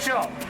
주십시오.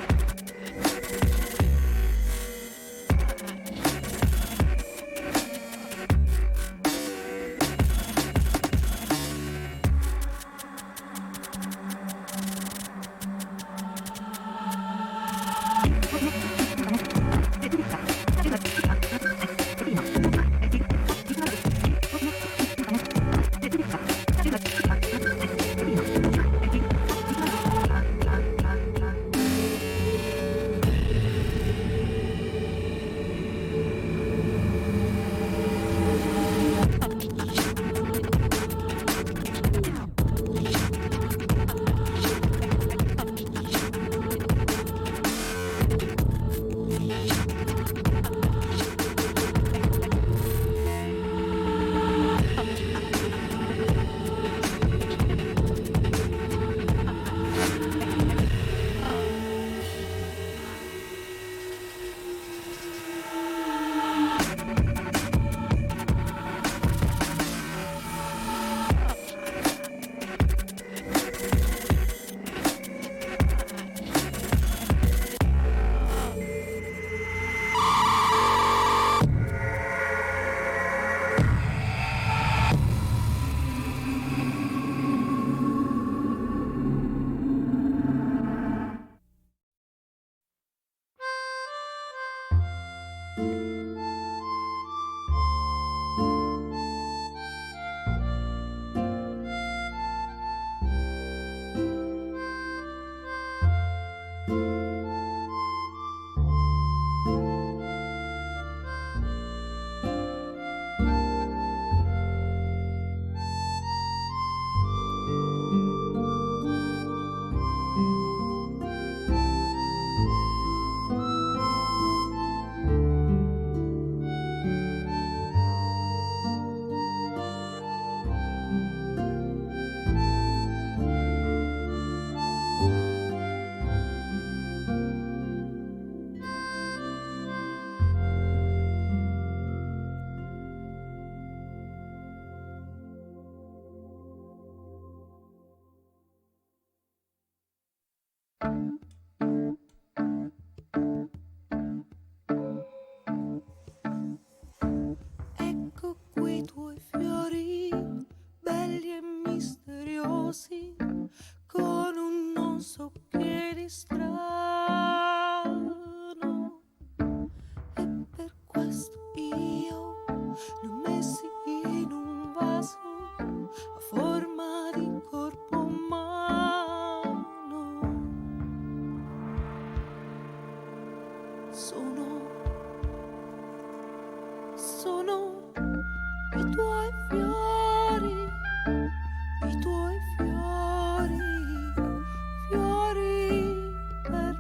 Ecco qui i tuoi fiori, belli e misteriosi, con un non so che di strano. E per questo io li ho messi in un vaso a forma di corpo umano. Sono i tuoi fiori, fiori per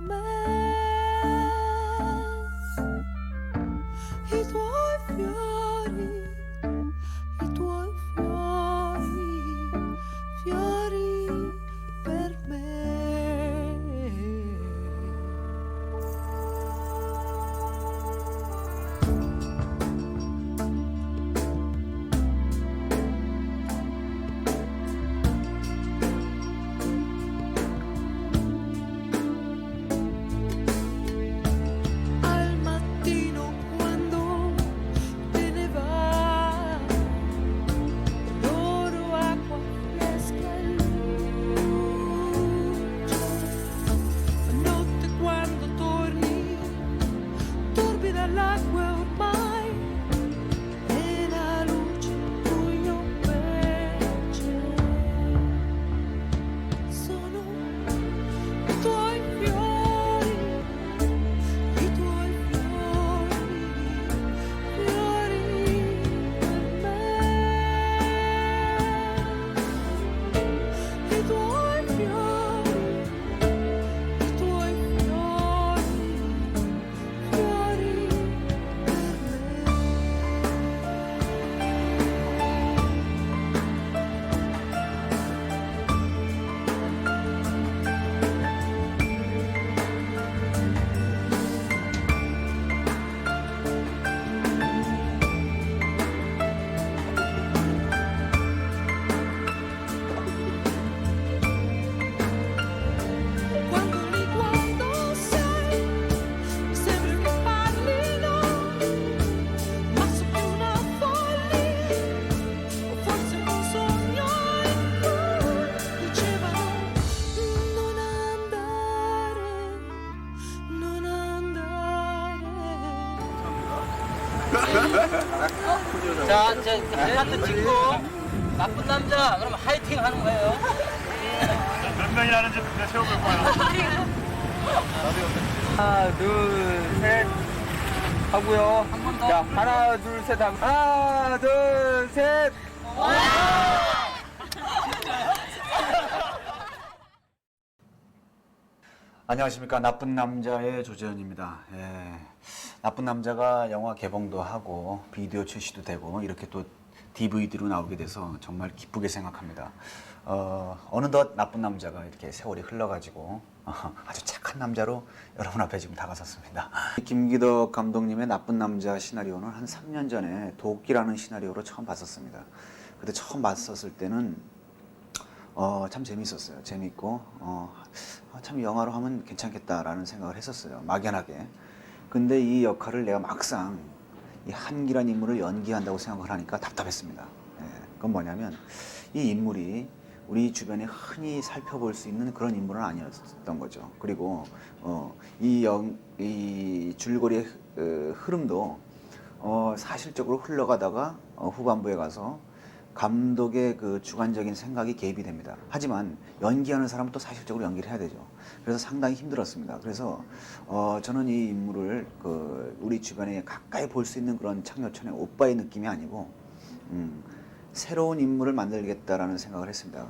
자, 이제 하트 찍고 나쁜 남자 그럼 화이팅 하는 거예요. 몇 명이라는지 내가 세워볼 거야. 하나, 둘, 셋. 하고요. 자, 하나, 둘, 셋. 하나, 둘, 셋. 안녕하십니까. 나쁜 남자의 조재현입니다. 예. 나쁜 남자가 영화 개봉도 하고 비디오 출시도 되고 이렇게 또 DVD로 나오게 돼서 정말 기쁘게 생각합니다. 어느덧 나쁜 남자가 이렇게 세월이 흘러가지고 아주 착한 남자로 여러분 앞에 지금 다가섰습니다. 김기덕 감독님의 나쁜 남자 시나리오는 한 3년 전에 도끼라는 시나리오로 처음 봤었습니다. 그때 처음 봤었을 때는 참 재밌었어요. 재밌고 참 영화로 하면 괜찮겠다라는 생각을 했었어요. 막연하게. 근데 이 역할을 내가 막상 이 한기란 인물을 연기한다고 생각을 하니까 답답했습니다. 예, 그건 뭐냐면 이 인물이 우리 주변에 흔히 살펴볼 수 있는 그런 인물은 아니었던 거죠. 그리고 이 줄거리의 흐름도 사실적으로 흘러가다가 후반부에 가서 감독의 그 주관적인 생각이 개입이 됩니다. 하지만 연기하는 사람은 또 사실적으로 연기를 해야 되죠. 그래서 상당히 힘들었습니다. 그래서 저는 이 인물을 우리 주변에 가까이 볼 수 있는 그런 창녀촌의 오빠의 느낌이 아니고 새로운 인물을 만들겠다라는 생각을 했습니다.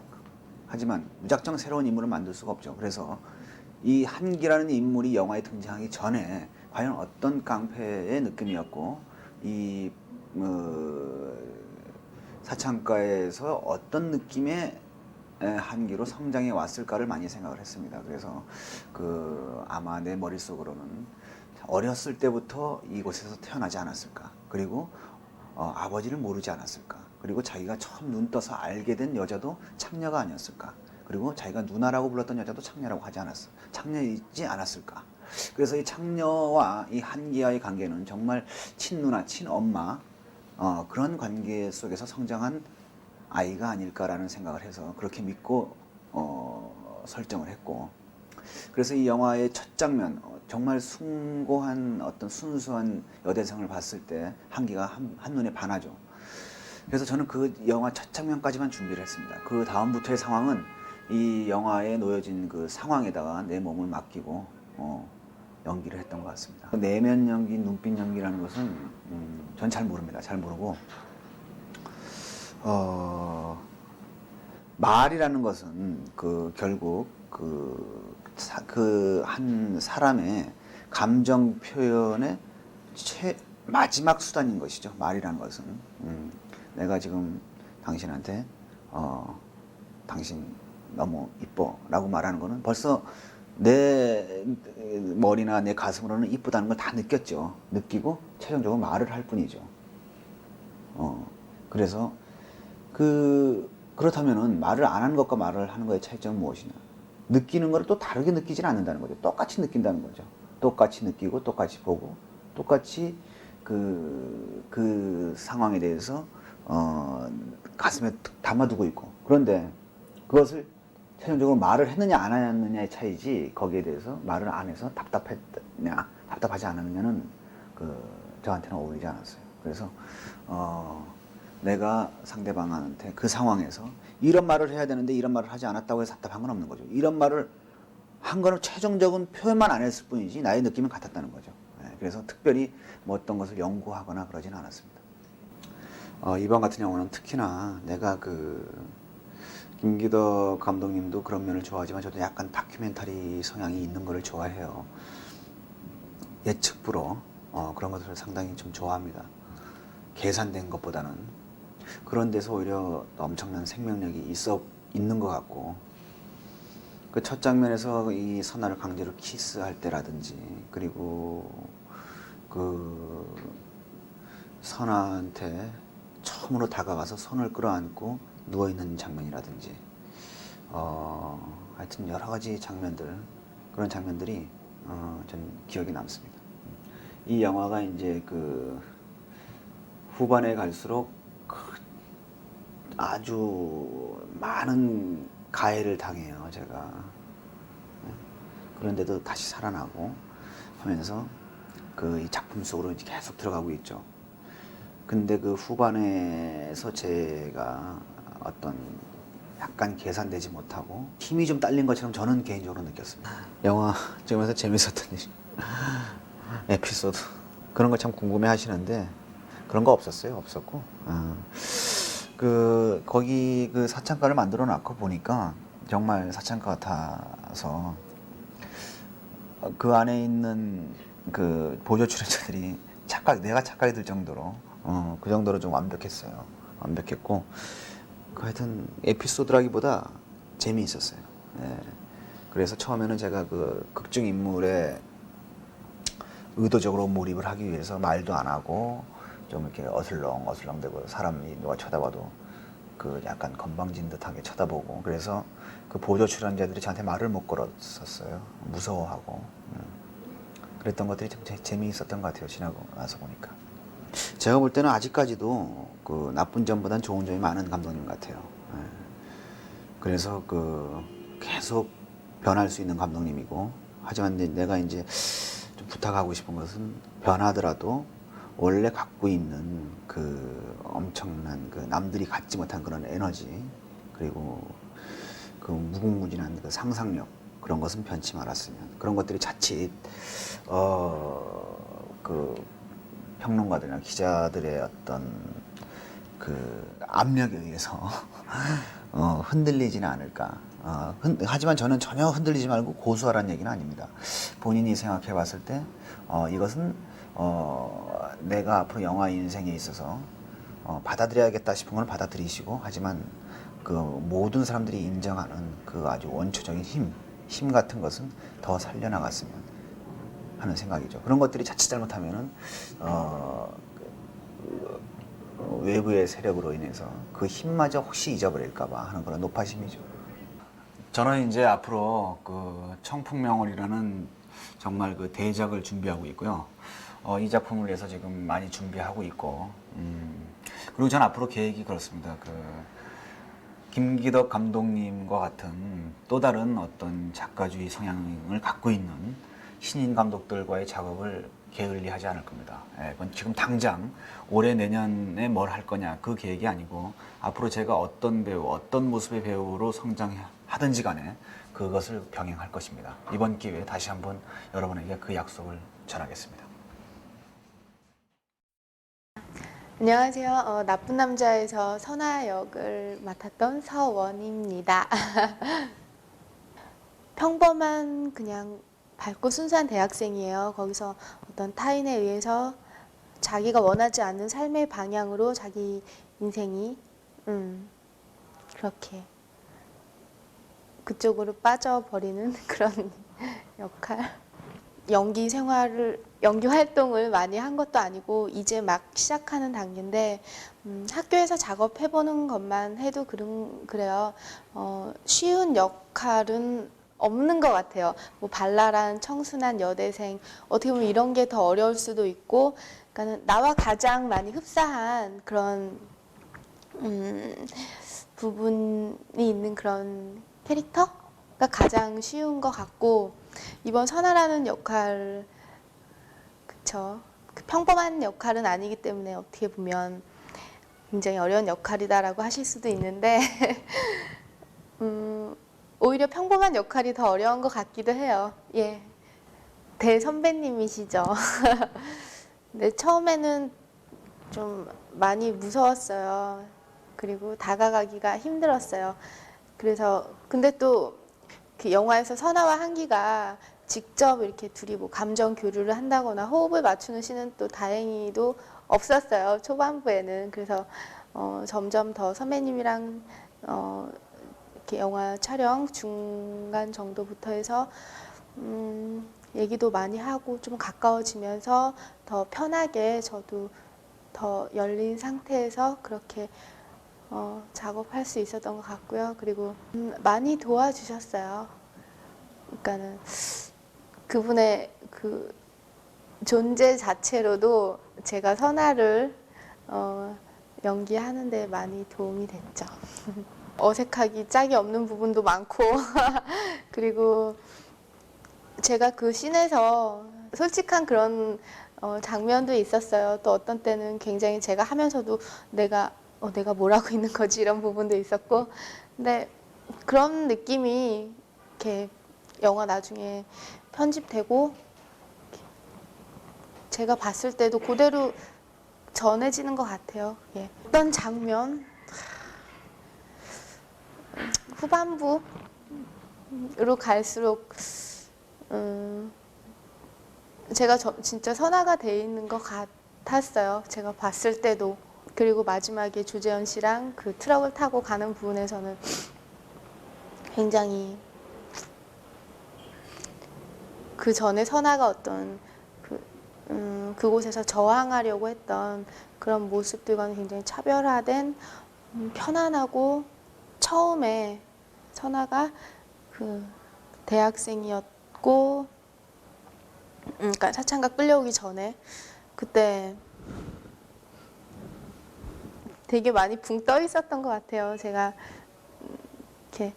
하지만 무작정 새로운 인물을 만들 수가 없죠. 그래서 이 한기라는 인물이 영화에 등장하기 전에 과연 어떤 깡패의 느낌이었고 이 사창가에서 어떤 느낌의 한기로 성장해 왔을까를 많이 생각을 했습니다. 그래서 아마 내 머릿속으로는 어렸을 때부터 이곳에서 태어나지 않았을까. 그리고 아버지를 모르지 않았을까. 그리고 자기가 처음 눈 떠서 알게 된 여자도 창녀가 아니었을까. 그리고 자기가 누나라고 불렀던 여자도 창녀라고 하지 않았어. 창녀이지 않았을까. 그래서 이 창녀와 이 한기와의 관계는 정말 친누나, 친엄마 그런 관계 속에서 성장한 아이가 아닐까라는 생각을 해서 그렇게 믿고 설정을 했고, 그래서 이 영화의 첫 장면 정말 숭고한 어떤 순수한 여대생을 봤을 때 한기가 한눈에 반하죠. 그래서 저는 그 영화 첫 장면까지만 준비를 했습니다. 그 다음부터의 상황은 이 영화에 놓여진 그 상황에다가 내 몸을 맡기고 연기를 했던 것 같습니다. 내면 연기, 눈빛 연기라는 것은 전 잘 모릅니다. 잘 모르고 말이라는 것은 결국 한 사람의 감정 표현의 마지막 수단인 것이죠. 말이라는 것은 내가 지금 당신한테 당신 너무 이뻐라고 말하는 거는 벌써 내 머리나 내 가슴으로는 이쁘다는 걸 다 느꼈죠. 느끼고 최종적으로 말을 할 뿐이죠. 그래서 그렇다면은 말을 안 하는 것과 말을 하는 것의 차이점은 무엇이냐? 느끼는 걸 또 다르게 느끼지는 않는다는 거죠. 똑같이 느낀다는 거죠. 똑같이 느끼고 똑같이 보고 똑같이 그 상황에 대해서 가슴에 담아두고 있고, 그런데 그것을 최종적으로 말을 했느냐 안 했느냐의 차이지, 거기에 대해서 말을 안 해서 답답했냐 답답하지 않았느냐는 저한테는 어울리지 않았어요. 그래서 내가 상대방한테 그 상황에서 이런 말을 해야 되는데 이런 말을 하지 않았다고 해서 답답한 건 없는 거죠. 이런 말을 한 거는 최종적인 표현만 안 했을 뿐이지 나의 느낌은 같았다는 거죠. 그래서 특별히 뭐 어떤 것을 연구하거나 그러진 않았습니다. 이번 같은 영화는 특히나 내가 김기덕 감독님도 그런 면을 좋아하지만 저도 약간 다큐멘터리 성향이 있는 거를 좋아해요. 예측불허 그런 것을 상당히 좀 좋아합니다. 계산된 것보다는. 그런 데서 오히려 엄청난 생명력이 있는 것 같고, 그 첫 장면에서 이 선아를 강제로 키스할 때라든지, 그리고 선아한테 처음으로 다가가서 손을 끌어안고 누워있는 장면이라든지, 하여튼 여러 가지 장면들, 그런 장면들이 전 기억에 남습니다. 이 영화가 이제 후반에 갈수록 아주 많은 가해를 당해요, 제가. 그런데도 다시 살아나고 하면서 이 작품 속으로 계속 들어가고 있죠. 근데 그 후반에서 제가 어떤 약간 계산되지 못하고 힘이 좀 딸린 것처럼 저는 개인적으로 느꼈습니다. 영화 찍으면서 재밌었던 일, 에피소드 그런 거 참 궁금해 하시는데 그런 거 없었어요. 없었고 그 거기 그 사창가를 만들어 놨고 보니까 정말 사창가 같아서 그 안에 있는 그 보조 출연자들이 내가 착각이 들 정도로 그 정도로 좀 완벽했어요. 완벽했고 하여튼 에피소드라기보다 재미있었어요. 예. 그래서 처음에는 제가 그 극중 인물에 의도적으로 몰입을 하기 위해서 말도 안 하고 좀 이렇게 어슬렁어슬렁대고 사람이 누가 쳐다봐도 그 약간 건방진 듯하게 쳐다보고 그래서 그 보조 출연자들이 저한테 말을 못 걸었었어요. 무서워하고 그랬던 것들이 참 재미있었던 것 같아요. 지나고 나서 보니까 제가 볼 때는 아직까지도 그 나쁜 점보단 좋은 점이 많은 감독님 같아요. 예. 그래서 그 계속 변할 수 있는 감독님이고 하지만 내가 이제 좀 부탁하고 싶은 것은 변하더라도 원래 갖고 있는 그 엄청난 그 남들이 갖지 못한 그런 에너지 그리고 그 무궁무진한 그 상상력 그런 것은 변치 말았으면 그런 것들이 자칫 그 평론가들이나 기자들의 어떤 그 압력에 의해서 흔들리지는 않을까. 하지만 저는 전혀 흔들리지 말고 고수하라는 얘기는 아닙니다. 본인이 생각해 봤을 때 이것은 내가 앞으로 영화 인생에 있어서 받아들여야겠다 싶은 건 받아들이시고 하지만 그 모든 사람들이 인정하는 그 아주 원초적인 힘 같은 것은 더 살려나갔으면 하는 생각이죠. 그런 것들이 자칫 잘못하면은 외부의 세력으로 인해서 그 힘마저 혹시 잊어버릴까봐 하는 그런 노파심이죠. 저는 이제 앞으로 그 청풍명월이라는 정말 그 대작을 준비하고 있고요. 이 작품을 위해서 지금 많이 준비하고 있고, 그리고 전 앞으로 계획이 그렇습니다. 그 김기덕 감독님과 같은 또 다른 어떤 작가주의 성향을 갖고 있는 신인 감독들과의 작업을 게을리하지 않을 겁니다. 그건 지금 당장 올해 내년에 뭘 할 거냐 그 계획이 아니고 앞으로 제가 어떤 배우, 어떤 모습의 배우로 성장하든지 간에 그것을 병행할 것입니다. 이번 기회에 다시 한번 여러분에게 그 약속을 전하겠습니다. 안녕하세요. 나쁜 남자에서 선아 역을 맡았던 서원입니다. 평범한 그냥 밝고 순수한 대학생이에요. 거기서 어떤 타인에 의해서 자기가 원하지 않는 삶의 방향으로 자기 인생이 그렇게 그쪽으로 빠져버리는 그런 역할. 연기 활동을 많이 한 것도 아니고 이제 막 시작하는 단계인데 학교에서 작업해보는 것만 해도 그래요. 쉬운 역할은 없는 것 같아요. 뭐 발랄한 청순한 여대생 어떻게 보면 이런 게 더 어려울 수도 있고, 그러니까 나와 가장 많이 흡사한 그런 부분이 있는 그런 캐릭터가 가장 쉬운 것 같고, 이번 선아라는 역할 그쵸? 그 평범한 역할은 아니기 때문에 어떻게 보면 굉장히 어려운 역할이다라고 하실 수도 있는데 오히려 평범한 역할이 더 어려운 것 같기도 해요. 예, 대선배님이시죠. 근데 처음에는 좀 많이 무서웠어요. 그리고 다가가기가 힘들었어요. 그래서 근데 또 그 영화에서 선아와 한기가 직접 이렇게 둘이 뭐 감정 교류를 한다거나 호흡을 맞추는 씬은 또 다행히도 없었어요. 초반부에는. 그래서 점점 더 선배님이랑 이렇게 영화 촬영 중간 정도부터 해서 얘기도 많이 하고 좀 가까워지면서 더 편하게 저도 더 열린 상태에서 그렇게 작업할 수 있었던 것 같고요. 그리고 많이 도와주셨어요. 그러니까는 그분의 그 존재 자체로도 제가 선아를 연기하는 데 많이 도움이 됐죠. 어색하기 짝이 없는 부분도 많고 그리고 제가 그 씬에서 솔직한 그런 장면도 있었어요. 또 어떤 때는 굉장히 제가 하면서도 내가 뭘 하고 있는 거지 이런 부분도 있었고, 근데 그런 느낌이 이렇게 영화 나중에 편집되고 제가 봤을 때도 그대로 전해지는 것 같아요. 예. 어떤 장면 후반부로 갈수록 제가 진짜 선화가 돼 있는 것 같았어요. 제가 봤을 때도. 그리고 마지막에 주재현 씨랑 그 트럭을 타고 가는 부분에서는 굉장히 그 전에 선화가 어떤 그곳에서 저항하려고 했던 그런 모습들과는 굉장히 차별화된 편안하고, 처음에 선화가 그 대학생이었고, 그러니까 차창가 끌려오기 전에 그때 되게 많이 붕 떠 있었던 것 같아요. 제가 이렇게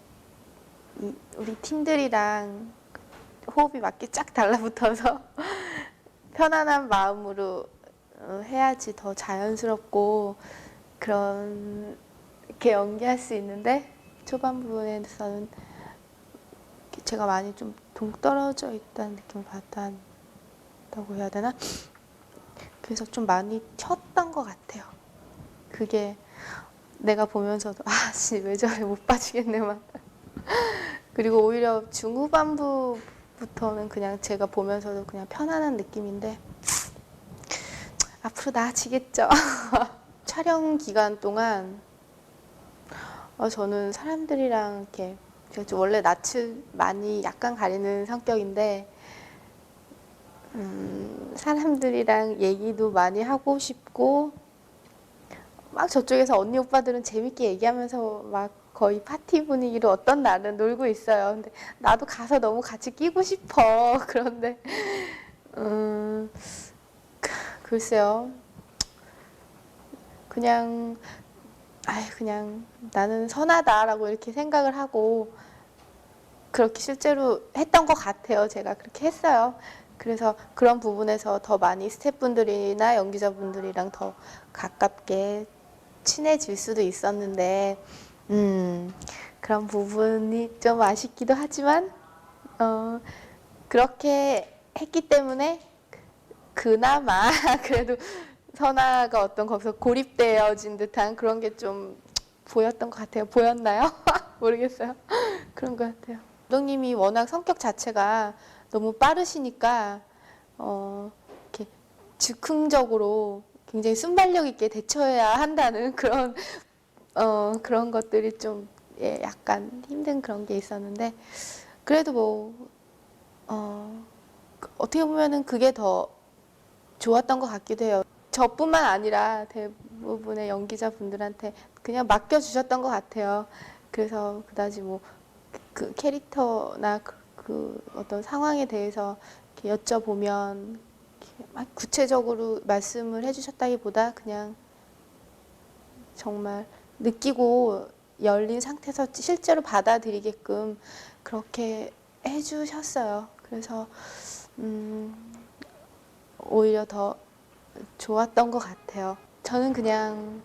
우리 팀들이랑 호흡이 맞게 쫙 달라붙어서 편안한 마음으로 해야지 더 자연스럽고 그렇게 연기할 수 있는데, 초반 부분에서는 제가 많이 좀 동떨어져 있다는 느낌을 받았다고 해야 되나? 그래서 좀 많이 튀었던 것 같아요. 그게 내가 보면서도 왜 저래 못 빠지겠네 막. 그리고 오히려 중후반부부터는 그냥 제가 보면서도 그냥 편안한 느낌인데 앞으로 나아지겠죠. 촬영 기간 동안 저는 사람들이랑 이렇게, 제가 좀 원래 낯을 많이 약간 가리는 성격인데 사람들이랑 얘기도 많이 하고 싶고, 막 저쪽에서 언니 오빠들은 재밌게 얘기하면서 막 거의 파티 분위기로 어떤 날은 놀고 있어요. 근데 나도 가서 너무 같이 끼고 싶어. 그런데 글쎄요. 그냥 나는 선하다라고 이렇게 생각을 하고 그렇게 실제로 했던 것 같아요. 제가 그렇게 했어요. 그래서 그런 부분에서 더 많이 스태프분들이나 연기자분들이랑 더 가깝게 친해질 수도 있었는데 그런 부분이 좀 아쉽기도 하지만 그렇게 했기 때문에 그나마 그래도 선아가 어떤 거기서 고립되어진 듯한 그런 게 좀 보였던 것 같아요. 보였나요? 모르겠어요. 그런 것 같아요. 감독님이 워낙 성격 자체가 너무 빠르시니까 이렇게 즉흥적으로 굉장히 순발력 있게 대처해야 한다는 그런 것들이 좀 약간 힘든 그런 게 있었는데, 그래도 뭐 어떻게 보면은 그게 더 좋았던 것 같기도 해요. 저뿐만 아니라 대부분의 연기자분들한테 그냥 맡겨주셨던 것 같아요. 그래서 그다지 뭐 그 캐릭터나 그 어떤 상황에 대해서 이렇게 여쭤보면 이렇게 막 구체적으로 말씀을 해주셨다기보다 그냥 정말 느끼고 열린 상태에서 실제로 받아들이게끔 그렇게 해주셨어요. 그래서 오히려 더 좋았던 것 같아요. 저는 그냥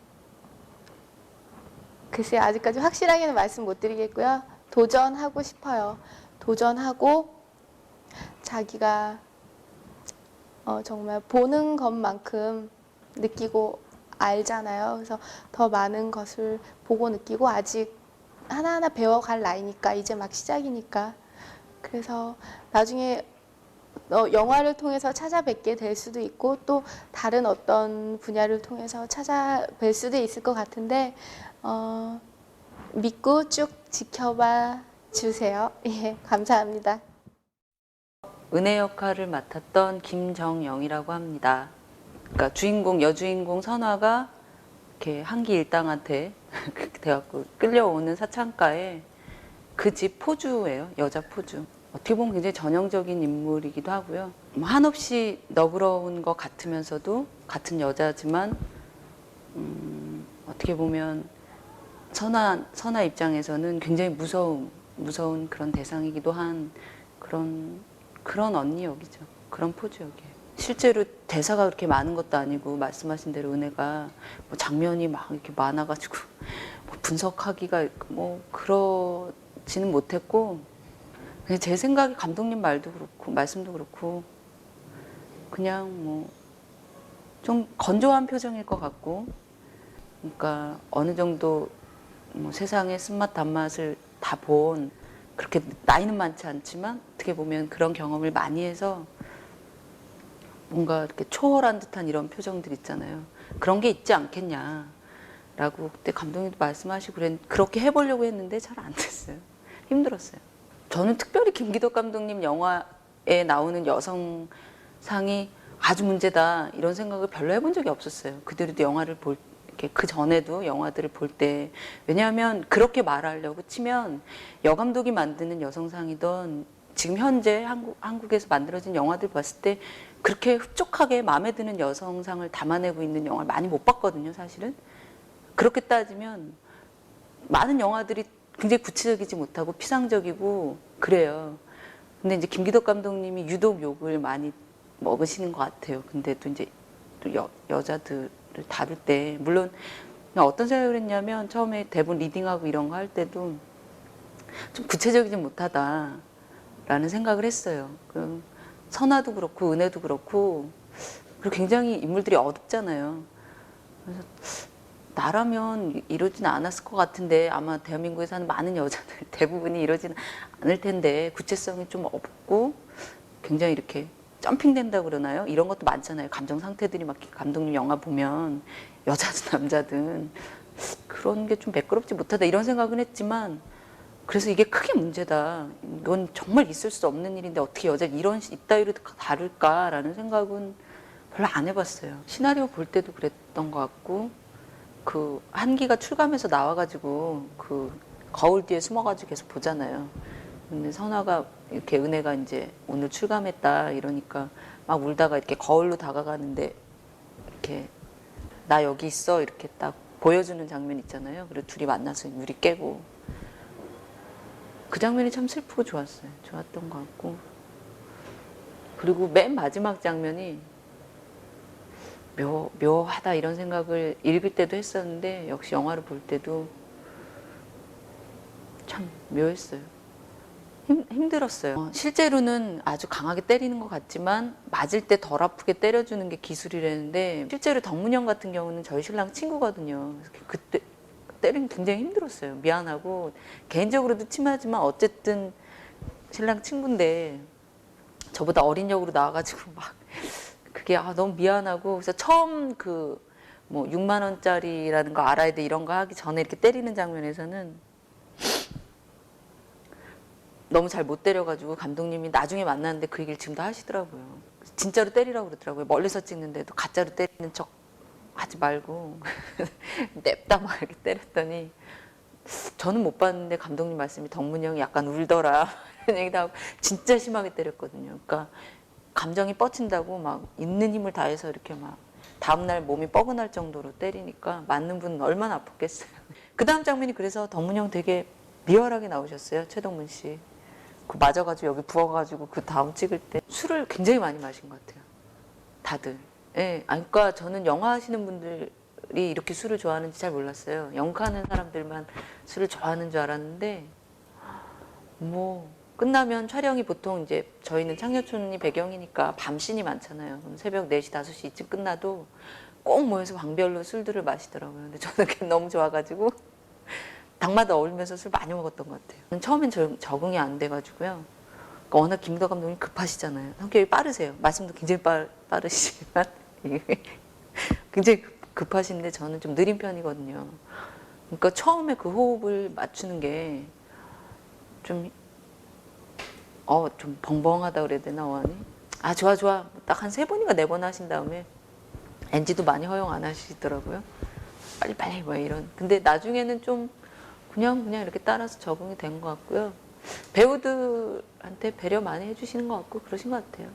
글쎄요, 아직까지 확실하게는 말씀 못 드리겠고요. 도전하고 싶어요. 도전하고 자기가 정말 보는 것만큼 느끼고 알잖아요. 그래서 더 많은 것을 보고 느끼고, 아직 하나하나 배워갈 나이니까, 이제 막 시작이니까. 그래서 나중에 영화를 통해서 찾아뵙게 될 수도 있고, 또 다른 어떤 분야를 통해서 찾아뵐 수도 있을 것 같은데 믿고 쭉 지켜봐 주세요. 예, 감사합니다. 은혜 역할을 맡았던 김정영이라고 합니다. 그러니까 여주인공 선화가 이렇게 한기 일당한테 돼갖고 끌려오는 사창가에 그 집 포주예요. 여자 포주. 어떻게 보면 굉장히 전형적인 인물이기도 하고요. 한없이 너그러운 것 같으면서도 같은 여자지만 어떻게 보면 선아 입장에서는 굉장히 무서운 그런 대상이기도 한 그런 언니 역이죠. 그런 포주 역이에요. 실제로 대사가 그렇게 많은 것도 아니고 말씀하신 대로 은혜가 뭐 장면이 막 이렇게 많아가지고 뭐 분석하기가 뭐 그러지는 못했고 그냥 제 생각에 감독님 말도 그렇고 말씀도 그렇고 그냥 뭐 좀 건조한 표정일 것 같고 그러니까 어느 정도 뭐 세상의 쓴맛 단맛을 다 본 그렇게 나이는 많지 않지만 어떻게 보면 그런 경험을 많이 해서 뭔가 이렇게 초월한 듯한 이런 표정들 있잖아요. 그런 게 있지 않겠냐라고 그때 감독님도 말씀하시고 그렇게 해보려고 했는데 잘 안 됐어요. 힘들었어요. 저는 특별히 김기덕 감독님 영화에 나오는 여성상이 아주 문제다 이런 생각을 별로 해본 적이 없었어요. 그들도 영화를 이렇게 그 전에도 영화들을 볼 때 왜냐하면 그렇게 말하려고 치면 여감독이 만드는 여성상이던 지금 현재 한국에서 만들어진 영화들 봤을 때 그렇게 흡족하게 마음에 드는 여성상을 담아내고 있는 영화를 많이 못 봤거든요, 사실은. 그렇게 따지면 많은 영화들이 굉장히 구체적이지 못하고 피상적이고 그래요. 근데 이제 김기덕 감독님이 유독 욕을 많이 먹으시는 것 같아요. 근데 또 이제 또 여자들을 다룰 때 물론 그냥 어떤 생각을 했냐면 처음에 대본 리딩하고 이런 거 할 때도 좀 구체적이지 못하다라는 생각을 했어요. 그 선아도 그렇고 은혜도 그렇고 그리고 굉장히 인물들이 어둡잖아요. 그래서 나라면 이러지는 않았을 것 같은데 아마 대한민국에 사는 많은 여자들 대부분이 이러지는 않을 텐데 구체성이 좀 없고 굉장히 이렇게 점핑된다고 그러나요? 이런 것도 많잖아요. 감정 상태들이 막 감독님 영화 보면 여자든 남자든 그런 게 좀 매끄럽지 못하다 이런 생각은 했지만 그래서 이게 크게 문제다. 이건 정말 있을 수 없는 일인데 어떻게 여자를 이따위로 다룰까라는 생각은 별로 안 해봤어요. 시나리오 볼 때도 그랬던 것 같고 그 한기가 출감해서 나와가지고 그 거울 뒤에 숨어가지고 계속 보잖아요. 근데 선아가 이렇게 은혜가 이제 오늘 출감했다 이러니까 막 울다가 이렇게 거울로 다가가는데 이렇게 나 여기 있어 이렇게 딱 보여주는 장면 있잖아요. 그리고 둘이 만나서 유리 깨고 그 장면이 참 슬프고 좋았어요. 좋았던 것 같고 그리고 맨 마지막 장면이 묘하다 이런 생각을 읽을 때도 했었는데 역시 영화를 볼 때도 참 묘했어요. 힘들었어요. 실제로는 아주 강하게 때리는 것 같지만 맞을 때 덜 아프게 때려주는 게 기술이라는데 실제로 덕문영 같은 경우는 저희 신랑 친구거든요. 그때 때리는 게 굉장히 힘들었어요. 미안하고 개인적으로도 친하지만 어쨌든 신랑 친구인데 저보다 어린 역으로 나와가지고 막 그게 너무 미안하고 그래서 처음 그 뭐 6만 원짜리라는 거 알아야 돼 이런 거 하기 전에 이렇게 때리는 장면에서는 너무 잘 못 때려가지고 감독님이 나중에 만났는데 그 얘기를 지금도 하시더라고요. 진짜로 때리라고 그러더라고요. 멀리서 찍는데도 가짜로 때리는 척 하지 말고 냅다 막 이렇게 때렸더니 저는 못 봤는데 감독님 말씀이 덕문영이 약간 울더라 이런 얘기도 하고 진짜 심하게 때렸거든요. 그러니까 감정이 뻗친다고 막 있는 힘을 다해서 이렇게 막 다음날 몸이 뻐근할 정도로 때리니까 맞는 분은 얼마나 아팠겠어요. 그 다음 장면이 그래서 덕문영 되게 리얼하게 나오셨어요. 최동문 씨. 그 맞아가지고 여기 부어가지고 그 다음 찍을 때 술을 굉장히 많이 마신 것 같아요. 다들. 예. 그러니까 저는 영화 하시는 분들이 이렇게 술을 좋아하는지 잘 몰랐어요. 연극하는 사람들만 술을 좋아하는 줄 알았는데 뭐 끝나면 촬영이 보통 이제 저희는 창녀촌이 배경이니까 밤씬이 많잖아요. 그럼 새벽 4시, 5시 이쯤 끝나도 꼭 모여서 방별로 술들을 마시더라고요. 근데 저는 그게 너무 좋아가지고 당마다 어울리면서 술 많이 먹었던 것 같아요. 처음엔 적응이 안 돼가지고요. 그러니까 워낙 김기덕 감독님 급하시잖아요. 성격이 빠르세요. 말씀도 굉장히 빠르시지만 굉장히 급하신데 저는 좀 느린 편이거든요. 그러니까 처음에 그 호흡을 맞추는 게 좀 벙벙하다 그래야 되나 어안이? 좋아 딱 한 3번인가 4번 하신 다음에 NG도 많이 허용 안 하시더라고요. 빨리 뭐 이런. 근데 나중에는 좀 그냥 이렇게 따라서 적응이 된 것 같고요. 배우들한테 배려 많이 해주시는 것 같고 그러신 것 같아요.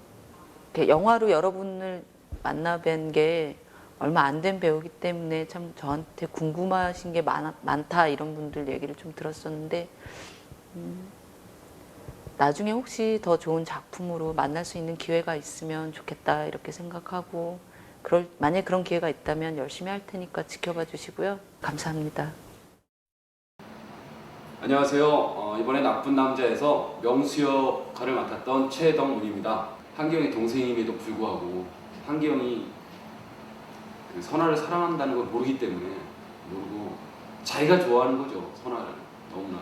영화로 여러분을 만나 뵌 게 얼마 안 된 배우기 때문에 참 저한테 궁금하신 게 많다 이런 분들 얘기를 좀 들었었는데 나중에 혹시 더 좋은 작품으로 만날 수 있는 기회가 있으면 좋겠다 이렇게 생각하고 만약에 그런 기회가 있다면 열심히 할 테니까 지켜봐 주시고요. 감사합니다. 안녕하세요. 이번에 나쁜 남자에서 명수 역할을 맡았던 최덕문입니다. 한기영의 동생임에도 불구하고 한기영이 그 선아를 사랑한다는 걸 모르기 때문에 모르고 자기가 좋아하는 거죠. 선아를 너무나.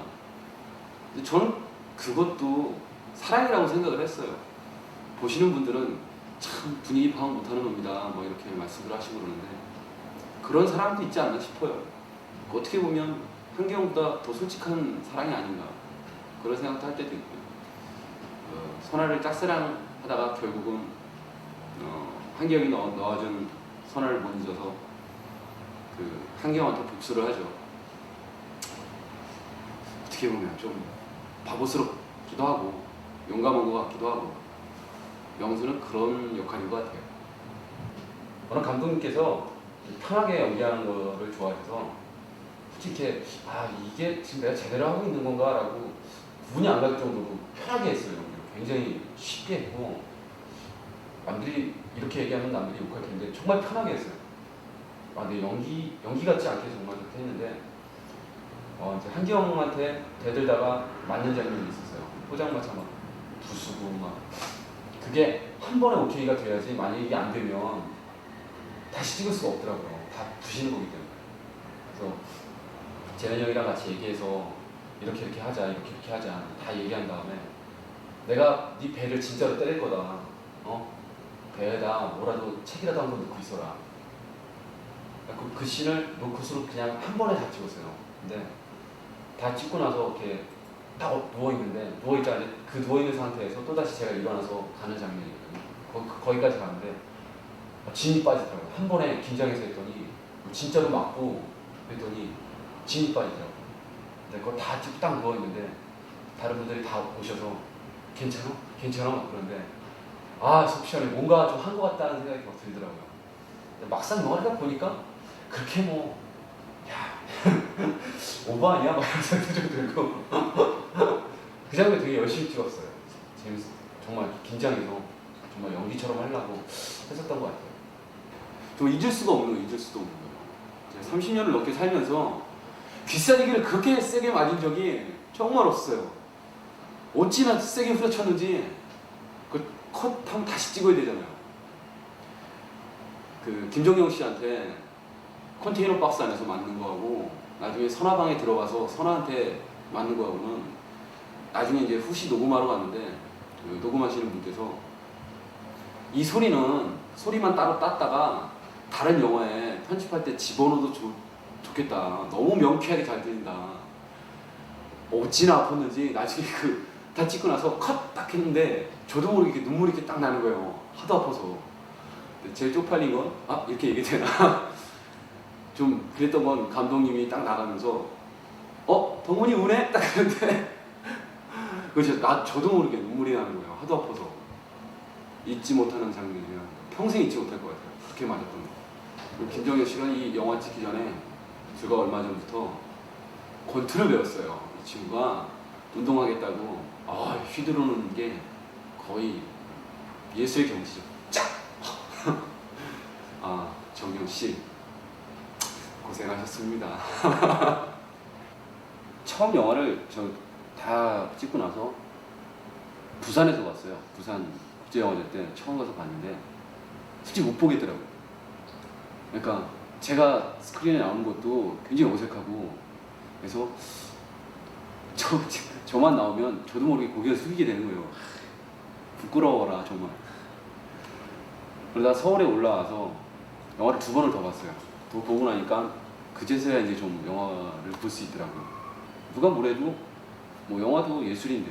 근데 저는 그것도 사랑이라고 생각을 했어요. 보시는 분들은 참 분위기 파악 못하는 놈이다 뭐 이렇게 말씀을 하시고 그러는데 그런 사람도 있지 않나 싶어요. 어떻게 보면 한기영보다 더 솔직한 사랑이 아닌가 그런 생각도 할 때도 있고요. 선아를 짝사랑하다가 결국은 한기영이 넣어준 선아를 못 잊어서 그 한기영한테 복수를 하죠. 어떻게 보면 좀 바보스럽기도 하고 용감한 것 같기도 하고 명수는 그런 역할인 것 같아요. 워낙 감독님께서 편하게 연기하는 거를 좋아해서 솔직히 이게 지금 내가 제대로 하고 있는 건가 라고 구분이 안 갈 정도로 편하게 했어요. 굉장히 쉽게 했고 남들이 이렇게 얘기하면 남들이 욕할 텐데 정말 편하게 했어요. 근데 연기 같지 않게 정말 그렇게 했는데 이제 한기영한테 대들다가 맞는 장면이 있었어요. 포장마차 막 부수고 막 그게 한 번에 오케이가 돼야지 만약에 이게 안 되면 다시 찍을 수가 없더라고요. 다 부시는 거기 때문에. 그래서 재현이 형이랑 같이 얘기해서 이렇게 하자 이렇게 하자 다 얘기한 다음에 내가 네 배를 진짜로 때릴 거다. 배에다 뭐라도 책이라도 한 번 넣고 있어라. 그 씬을 놓고서 그냥 한 번에 다 찍었어요. 근데 다 찍고 나서 이렇게 딱 누워있는데 누워있자 그 누워있는 상태에서 또다시 제가 일어나서 가는 장면이거든요. 거기까지 가는데 진이 빠지더라고요. 한 번에 긴장해서 했더니 진짜로 맞고 그랬더니 진이 빠지더라고요. 근데 그거 다 찍고 딱 누워있는데 다른 분들이 다 오셔서 괜찮아? 괜찮아? 막 그러는데 속 시원해. 뭔가 좀 한 것 같다는 생각이 막 들더라고요. 근데 막상 영화를 딱 보니까 그렇게 오버 아니야? 막 이런 생각도 좀 들고 그 장면 되게 열심히 찍었어요. 재밌었어요. 정말 긴장해서 정말 연기처럼 하려고 했었던 것 같아요. 저 잊을 수가 없는 거예요. 제가 30년을 넘게 살면서 귀싸대기를 그렇게 세게 맞은 적이 정말 없어요. 어찌나 세게 후려쳤는지 그 컷하면 다시 찍어야 되잖아요. 그 김정영 씨한테 컨테이너 박스 안에서 맞는 거하고 나중에 선화방에 들어가서 선화한테 맞는 거하고는 나중에 이제 후시 녹음하러 갔는데 그 녹음하시는 분께서 이 소리만 따로 땄다가 다른 영화에 편집할 때 집어넣어도 좋겠다. 너무 명쾌하게 잘 들린다. 어찌나 아팠는지 나중에 다 찍고 나서 컷 딱 했는데 저도 모르게 이렇게 눈물이 이렇게 딱 나는 거예요. 하도 아파서. 제일 쪽팔린 건 이렇게 얘기 되나? 좀 그랬던 건 감독님이 딱 나가면서 덕문이 우네? 딱 그랬는데 저도 모르게 눈물이 나는 거예요. 하도 아파서. 잊지 못하는 장면이면 평생 잊지 못할 것 같아요. 그렇게 맞았던 거. 김정현 씨가 이 영화 찍기 전에 제가 얼마 전부터 권투를 배웠어요. 이 친구가 운동하겠다고 휘두르는 게 거의 예수의 경지죠. 짝! 정경 씨 고생하셨습니다. 처음 영화를 저 다 찍고 나서 부산에서 봤어요. 부산 국제영화제 때 처음 가서 봤는데 솔직히 못 보겠더라고요. 그러니까 제가 스크린에 나오는 것도 굉장히 어색하고 그래서 저만 나오면 저도 모르게 고개를 숙이게 되는 거예요. 부끄러워라 정말. 그러다 서울에 올라와서 영화를 2번을 더 봤어요. 더 보고 나니까 그제서야 이제 좀 영화를 볼 수 있더라고요. 누가 뭐래도 영화도 예술인데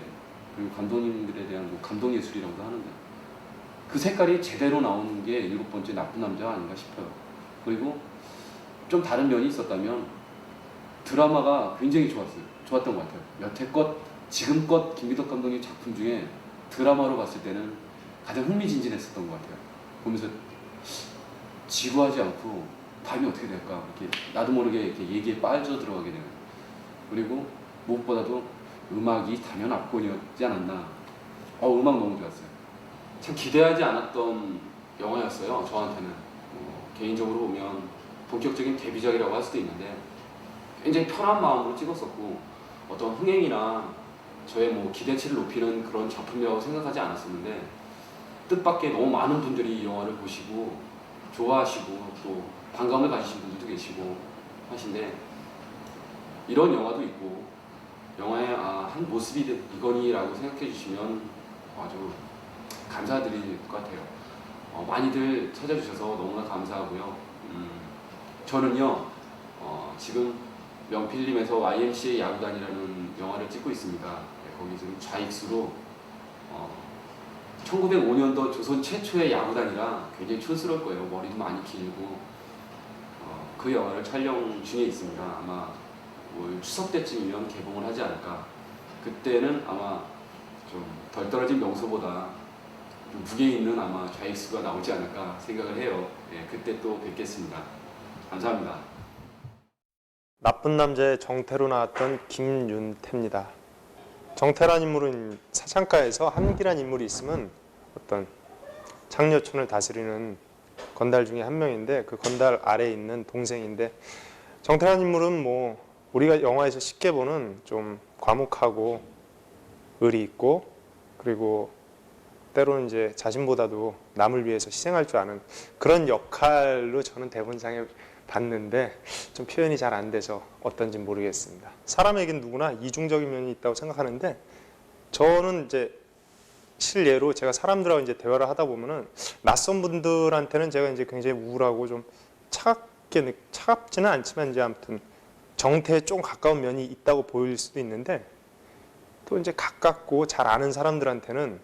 그리고 감독님들에 대한 감동 예술이라고도 하는데 그 색깔이 제대로 나오는 게 7번째 나쁜 남자가 아닌가 싶어요. 그리고 좀 다른 면이 있었다면 드라마가 굉장히 좋았던 것 같아요. 여태껏 지금껏 김기덕 감독님 작품 중에 드라마로 봤을 때는 가장 흥미진진했었던 것 같아요. 보면서 지루하지 않고 다음이 어떻게 될까 이렇게 나도 모르게 이렇게 얘기에 빠져 들어가게 되는. 그리고 무엇보다도 음악이 단연 압권이었지 않았나 음악 너무 좋았어요. 참 기대하지 않았던 영화였어요. 저한테는 개인적으로 보면 본격적인 데뷔작이라고 할 수도 있는데 굉장히 편한 마음으로 찍었었고 어떤 흥행이나 저의 뭐 기대치를 높이는 그런 작품이라고 생각하지 않았었는데 뜻밖의 너무 많은 분들이 이 영화를 보시고 좋아하시고 또 반감을 가지신 분들도 계시고 하신데 이런 영화도 있고 영화의 한 모습이 이거니라고 생각해 주시면 아주 감사드릴 것 같아요. 많이들 찾아주셔서 너무나 감사하고요. 저는요 지금 명필님에서 YMCA 야구단이라는 영화를 찍고 있습니다. 거기 지금 좌익수로 1905년도 조선 최초의 야구단이라 굉장히 촌스러울 거예요. 머리도 많이 길고 그 영화를 촬영 중에 있습니다. 아마 올 추석 때쯤이면 개봉을 하지 않을까. 그때는 아마 좀 덜 떨어진 명소보다 좀 무게 있는 아마 좌익수가 나오지 않을까 생각을 해요. 그때 또 뵙겠습니다. 감사합니다. 나쁜 남자의 정태로 나왔던 김윤태입니다. 정태란 인물은 사창가에서 한기란 인물이 있으면 어떤 장려촌을 다스리는 건달 중에 한 명인데 그 건달 아래에 있는 동생인데 정태란 인물은 뭐 우리가 영화에서 쉽게 보는 좀 과묵하고 의리 있고 그리고 때로는 이제 자신보다도 남을 위해서 희생할 줄 아는 그런 역할로 저는 대본상에 봤는데 좀 표현이 잘 안 돼서 어떤지 모르겠습니다. 사람에겐 누구나 이중적인 면이 있다고 생각하는데 저는 이제 실례로 제가 사람들하고 이제 대화를 하다 보면은 낯선 분들한테는 제가 이제 굉장히 우울하고 좀 차갑지는 않지만 이제 아무튼 정태에 좀 가까운 면이 있다고 보일 수도 있는데 또 이제 가깝고 잘 아는 사람들한테는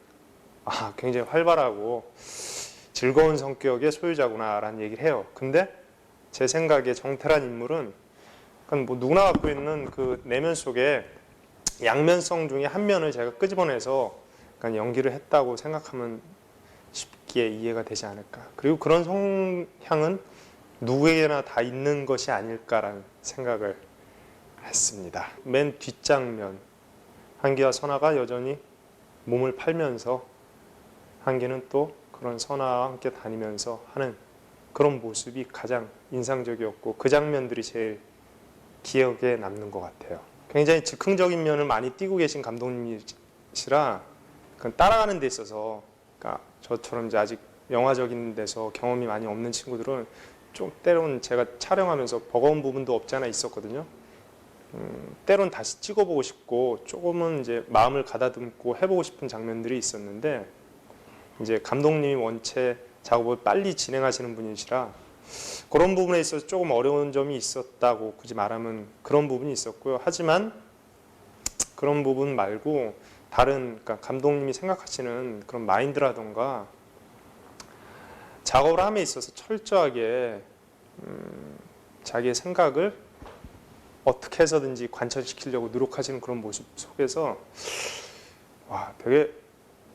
굉장히 활발하고 즐거운 성격의 소유자구나라는 얘기를 해요. 근데 제 생각에 정태란 인물은 뭐 누구나 갖고 있는 그 내면 속에 양면성 중에 한 면을 제가 끄집어내서 연기를 했다고 생각하면 쉽게 이해가 되지 않을까. 그리고 그런 성향은 누구에게나 다 있는 것이 아닐까라는 생각을 했습니다. 맨 뒷장면 한기와 선아가 여전히 몸을 팔면서 한기는 또 그런 선아와 함께 다니면서 하는 그런 모습이 가장 인상적이었고 그 장면들이 제일 기억에 남는 것 같아요. 굉장히 즉흥적인 면을 많이 띄고 계신 감독님이시라 따라가는 데 있어서 그러니까 저처럼 이제 아직 영화적인 데서 경험이 많이 없는 친구들은 좀 때론 제가 촬영하면서 버거운 부분도 없지 않아 있었거든요. 때론 다시 찍어보고 싶고 조금은 이제 마음을 가다듬고 해보고 싶은 장면들이 있었는데 이제 감독님이 원체 작업을 빨리 진행하시는 분이시라 그런 부분에 있어서 조금 어려운 점이 있었다고 굳이 말하면 그런 부분이 있었고요. 하지만 그런 부분 말고 다른 그러니까 감독님이 생각하시는 그런 마인드라던가 작업을 함에 있어서 철저하게 자기의 생각을 어떻게 해서든지 관철시키려고 노력하시는 그런 모습 속에서 되게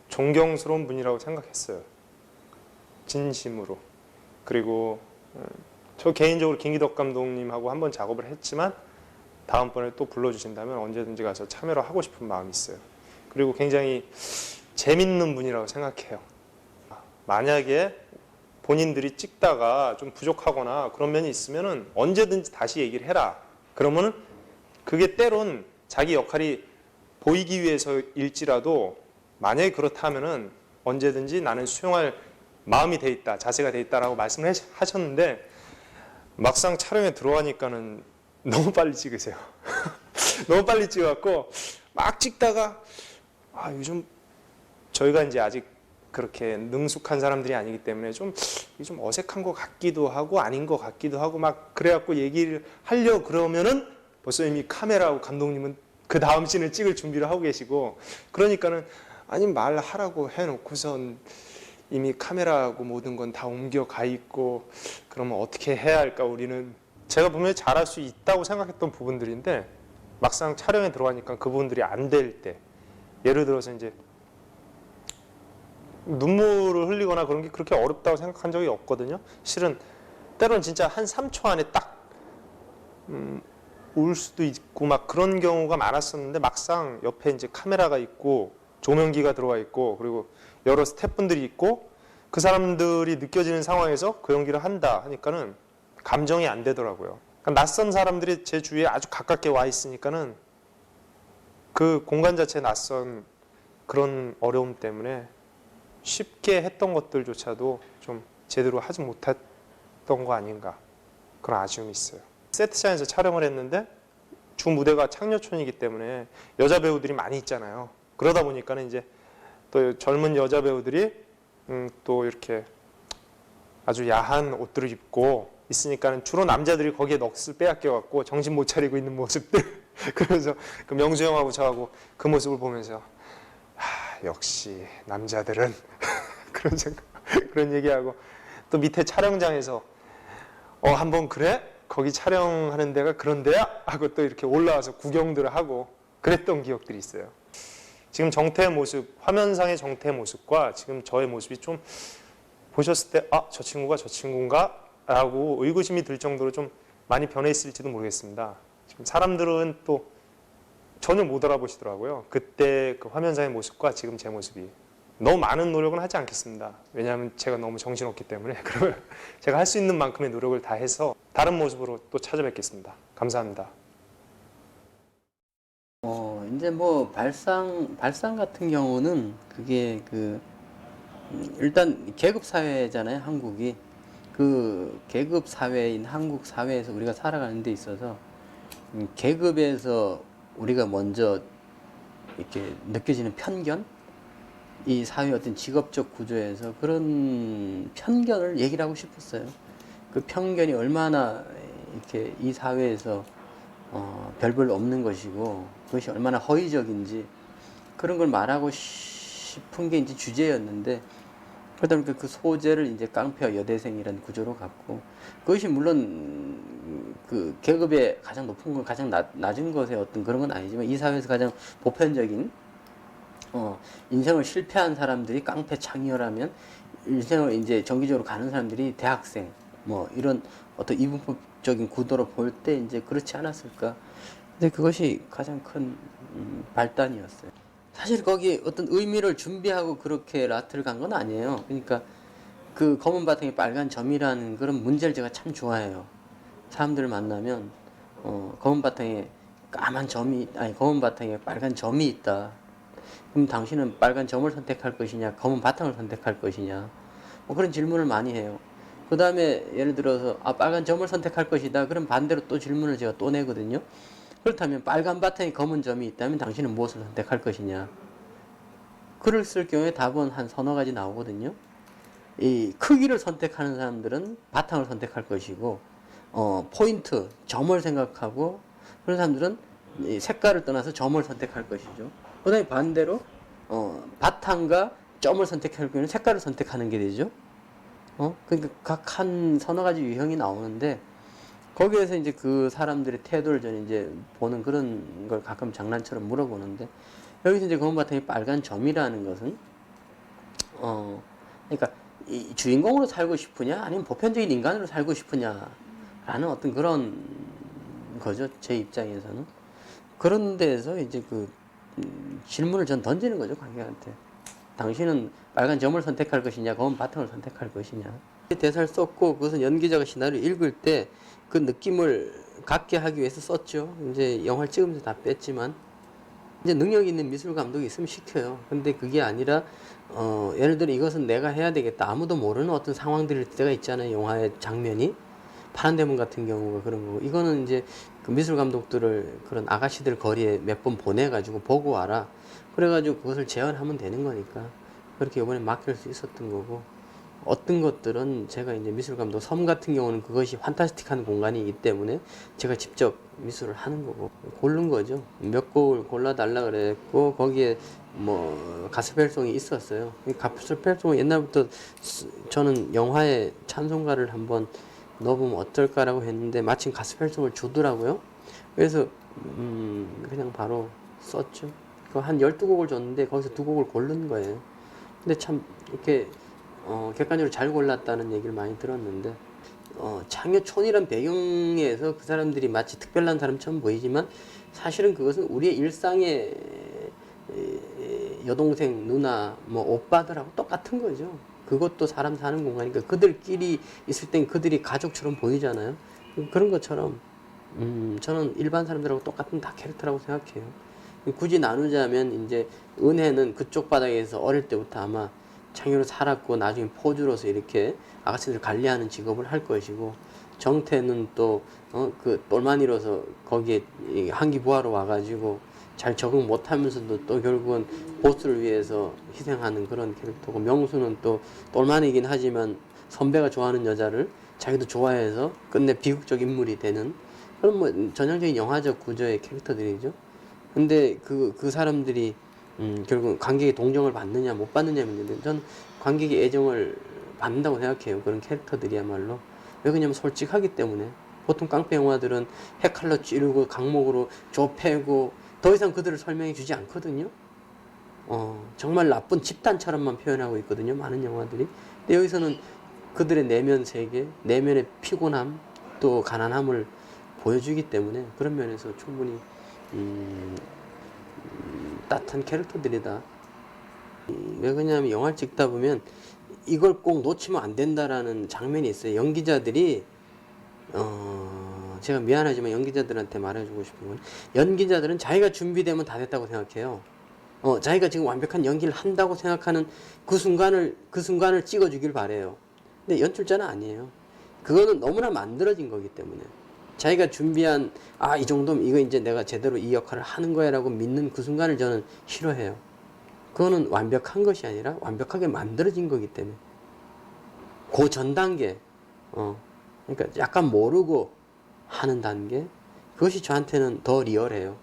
존경스러운 분이라고 생각했어요. 진심으로. 그리고 저 개인적으로 김기덕 감독님하고 한번 작업을 했지만 다음번에 또 불러주신다면 언제든지 가서 참여를 하고 싶은 마음이 있어요. 그리고 굉장히 재밌는 분이라고 생각해요. 만약에 본인들이 찍다가 좀 부족하거나 그런 면이 있으면은 언제든지 다시 얘기를 해라. 그러면은 그게 때론 자기 역할이 보이기 위해서일지라도 만약에 그렇다면은 언제든지 나는 수용할 마음이 돼 있다, 자세가 돼 있다라고 말씀을 하셨는데 막상 촬영에 들어가니까는 너무 빨리 찍으세요. 너무 빨리 찍어갖고 막 찍다가 요즘 저희가 이제 아직 그렇게 능숙한 사람들이 아니기 때문에 좀 어색한 것 같기도 하고 아닌 것 같기도 하고 막 그래갖고 얘기를 하려고 그러면은 벌써 이미 카메라하고 감독님은 그 다음 씬을 찍을 준비를 하고 계시고 그러니까는 아니 말하라고 해놓고선 이미 카메라하고 모든 건 다 옮겨가 있고 그러면 어떻게 해야 할까 우리는 제가 분명히 잘할 수 있다고 생각했던 부분들인데 막상 촬영에 들어가니까 그 부분들이 안 될 때 예를 들어서 이제 눈물을 흘리거나 그런 게 그렇게 어렵다고 생각한 적이 없거든요. 실은 때로는 진짜 한 3초 안에 딱 울 수도 있고 막 그런 경우가 많았었는데 막상 옆에 이제 카메라가 있고 조명기가 들어와 있고 그리고 여러 스태프분들이 있고 그 사람들이 느껴지는 상황에서 그 연기를 한다 하니까는 감정이 안 되더라고요. 그러니까 낯선 사람들이 제 주위에 아주 가깝게 와 있으니까는 그 공간 자체에 낯선 그런 어려움 때문에 쉽게 했던 것들조차도 좀 제대로 하지 못했던 거 아닌가 그런 아쉬움이 있어요. 세트장에서 촬영을 했는데 주 무대가 창녀촌이기 때문에 여자 배우들이 많이 있잖아요. 그러다 보니까는 이제 또 젊은 여자 배우들이 또 이렇게 아주 야한 옷들을 입고 있으니까는 주로 남자들이 거기에 넋을 빼앗겨 갖고 정신 못 차리고 있는 모습들. 그래서 그 명수 형하고 저하고 그 모습을 보면서 역시 남자들은 그런 생각, 그런 얘기하고 또 밑에 촬영장에서 한번 그래? 거기 촬영하는 데가 그런 데야? 하고 또 이렇게 올라와서 구경들을 하고 그랬던 기억들이 있어요. 지금 정태의 모습, 화면상의 정태의 모습과 지금 저의 모습이 좀 보셨을 때 저 친구가 저 친구인가? 라고 의구심이 들 정도로 좀 많이 변해 있을지도 모르겠습니다. 지금 사람들은 또 전혀 못 알아보시더라고요. 그때 그 화면상의 모습과 지금 제 모습이. 너무 많은 노력은 하지 않겠습니다. 왜냐하면 제가 너무 정신없기 때문에. 그러면 제가 할 수 있는 만큼의 노력을 다 해서 다른 모습으로 또 찾아뵙겠습니다. 감사합니다. 이제 뭐 발상 같은 경우는 그게 일단 계급 사회잖아요, 한국이. 그 계급 사회인 한국 사회에서 우리가 살아가는 데 있어서 계급에서 우리가 먼저 이렇게 느껴지는 편견, 이 사회의 어떤 직업적 구조에서 그런 편견을 얘기를 하고 싶었어요. 그 편견이 얼마나 이렇게 이 사회에서 별별 없는 것이고 그것이 얼마나 허위적인지 그런 걸 말하고 싶은 게 이제 주제였는데 그러다 보니까 그 소재를 이제 깡패와 여대생이라는 구조로 갖고 그것이 물론 그 계급의 가장 높은 건 가장 낮은 것의 어떤 그런 건 아니지만 이 사회에서 가장 보편적인 인생을 실패한 사람들이 깡패 창녀라면 인생을 이제 정기적으로 가는 사람들이 대학생 뭐 이런 어떤 이분법적인 구도로 볼 때 이제 그렇지 않았을까. 근데 그것이 가장 큰 발단이었어요. 사실 거기 어떤 의미를 준비하고 그렇게 라트를 간 건 아니에요. 그러니까 그 검은 바탕에 빨간 점이라는 그런 문제를 제가 참 좋아해요. 사람들을 만나면 검은 바탕에 검은 바탕에 빨간 점이 있다. 그럼 당신은 빨간 점을 선택할 것이냐, 검은 바탕을 선택할 것이냐, 뭐 그런 질문을 많이 해요. 그 다음에 예를 들어서 빨간 점을 선택할 것이다. 그럼 반대로 또 질문을 제가 또 내거든요. 그렇다면 빨간 바탕에 검은 점이 있다면 당신은 무엇을 선택할 것이냐. 글을 쓸 경우에 답은 한 서너 가지 나오거든요. 이 크기를 선택하는 사람들은 바탕을 선택할 것이고 포인트, 점을 생각하고 그런 사람들은 이 색깔을 떠나서 점을 선택할 것이죠. 그 다음에 반대로 바탕과 점을 선택할 경우는 색깔을 선택하는 게 되죠. 그러니까 각 한 서너 가지 유형이 나오는데 거기에서 이제 그 사람들의 태도를 저는 이제 보는 그런 걸 가끔 장난처럼 물어보는데 여기서 이제 검은 바탕에 빨간 점이라는 것은 그러니까 이 주인공으로 살고 싶으냐 아니면 보편적인 인간으로 살고 싶으냐라는 어떤 그런 거죠. 제 입장에서는. 그런 데에서 이제 그 질문을 전 던지는 거죠, 관객한테. 당신은 빨간 점을 선택할 것이냐, 검은 바탕을 선택할 것이냐. 대사를 썼고 그것은 연기자가 시나리오 읽을 때 그 느낌을 갖게 하기 위해서 썼죠. 이제 영화를 찍으면서 다 뺐지만 이제 능력 있는 미술 감독이 있으면 시켜요. 근데 그게 아니라 예를 들어 이것은 내가 해야 되겠다. 아무도 모르는 어떤 상황들일 때가 있잖아요. 영화의 장면이. 파란 대문 같은 경우가 그런 거고 이거는 이제 그 미술 감독들을 그런 아가씨들 거리에 몇 번 보내가지고 보고 와라. 그래가지고 그것을 재현하면 되는 거니까 그렇게 이번에 맡길 수 있었던 거고 어떤 것들은 제가 이제 미술 감독 섬 같은 경우는 그것이 판타스틱한 공간이기 때문에 제가 직접 미술을 하는 거고 고른 거죠. 몇 곡을 골라달라 그랬고 거기에 뭐 가스펠송이 있었어요. 가스펠송은 옛날부터 저는 영화에 찬송가를 한번 넣어보면 어떨까라고 했는데 마침 가스펠송을 주더라고요. 그래서 그냥 바로 썼죠. 한 12곡을 줬는데 거기서 2곡을 고른 거예요. 근데 참 이렇게 객관적으로 잘 골랐다는 얘기를 많이 들었는데 창녀촌이란 배경에서 그 사람들이 마치 특별한 사람처럼 보이지만 사실은 그것은 우리의 일상의 여동생, 누나, 뭐 오빠들하고 똑같은 거죠. 그것도 사람 사는 공간이니까 그들끼리 있을 땐 그들이 가족처럼 보이잖아요. 그런 것처럼 저는 일반 사람들하고 똑같은 다 캐릭터라고 생각해요. 굳이 나누자면 이제 은혜는 그쪽 바닥에서 어릴 때부터 아마 창의로 살았고 나중에 포주로서 이렇게 아가씨들 관리하는 직업을 할 것이고, 정태는 또 그 똘마니로서 거기에 한기 부하로 와가지고 잘 적응 못하면서도 또 결국은 보스를 위해서 희생하는 그런 캐릭터고, 명수는 또 똘마니긴 하지만 선배가 좋아하는 여자를 자기도 좋아해서 끝내 비극적 인물이 되는 그런 뭐 전형적인 영화적 구조의 캐릭터들이죠. 근데 그 사람들이 결국 관객의 동정을 받느냐 못 받느냐 문제인데, 저는 관객의 애정을 받는다고 생각해요. 그런 캐릭터들이야말로. 왜 그러냐면 솔직하기 때문에. 보통 깡패 영화들은 핵칼로 찌르고 강목으로 좁히고 더 이상 그들을 설명해 주지 않거든요. 정말 나쁜 집단처럼만 표현하고 있거든요, 많은 영화들이. 근데 여기서는 그들의 내면 세계, 내면의 피곤함, 또 가난함을 보여주기 때문에 그런 면에서 충분히 따뜻한 캐릭터들이다. 왜 그러냐면 영화를 찍다 보면 이걸 꼭 놓치면 안 된다라는 장면이 있어요. 연기자들이 제가 미안하지만 연기자들한테 말해주고 싶은 건, 연기자들은 자기가 준비되면 다 됐다고 생각해요. 자기가 지금 완벽한 연기를 한다고 생각하는 그 순간을 찍어주길 바래요. 근데 연출자는 아니에요. 그거는 너무나 만들어진 거기 때문에 자기가 준비한 이 정도면 이거 이제 내가 제대로 이 역할을 하는 거야 라고 믿는 그 순간을 저는 싫어해요. 그거는 완벽한 것이 아니라 완벽하게 만들어진 거기 때문에 그 전 단계, 그러니까 약간 모르고 하는 단계, 그것이 저한테는 더 리얼해요.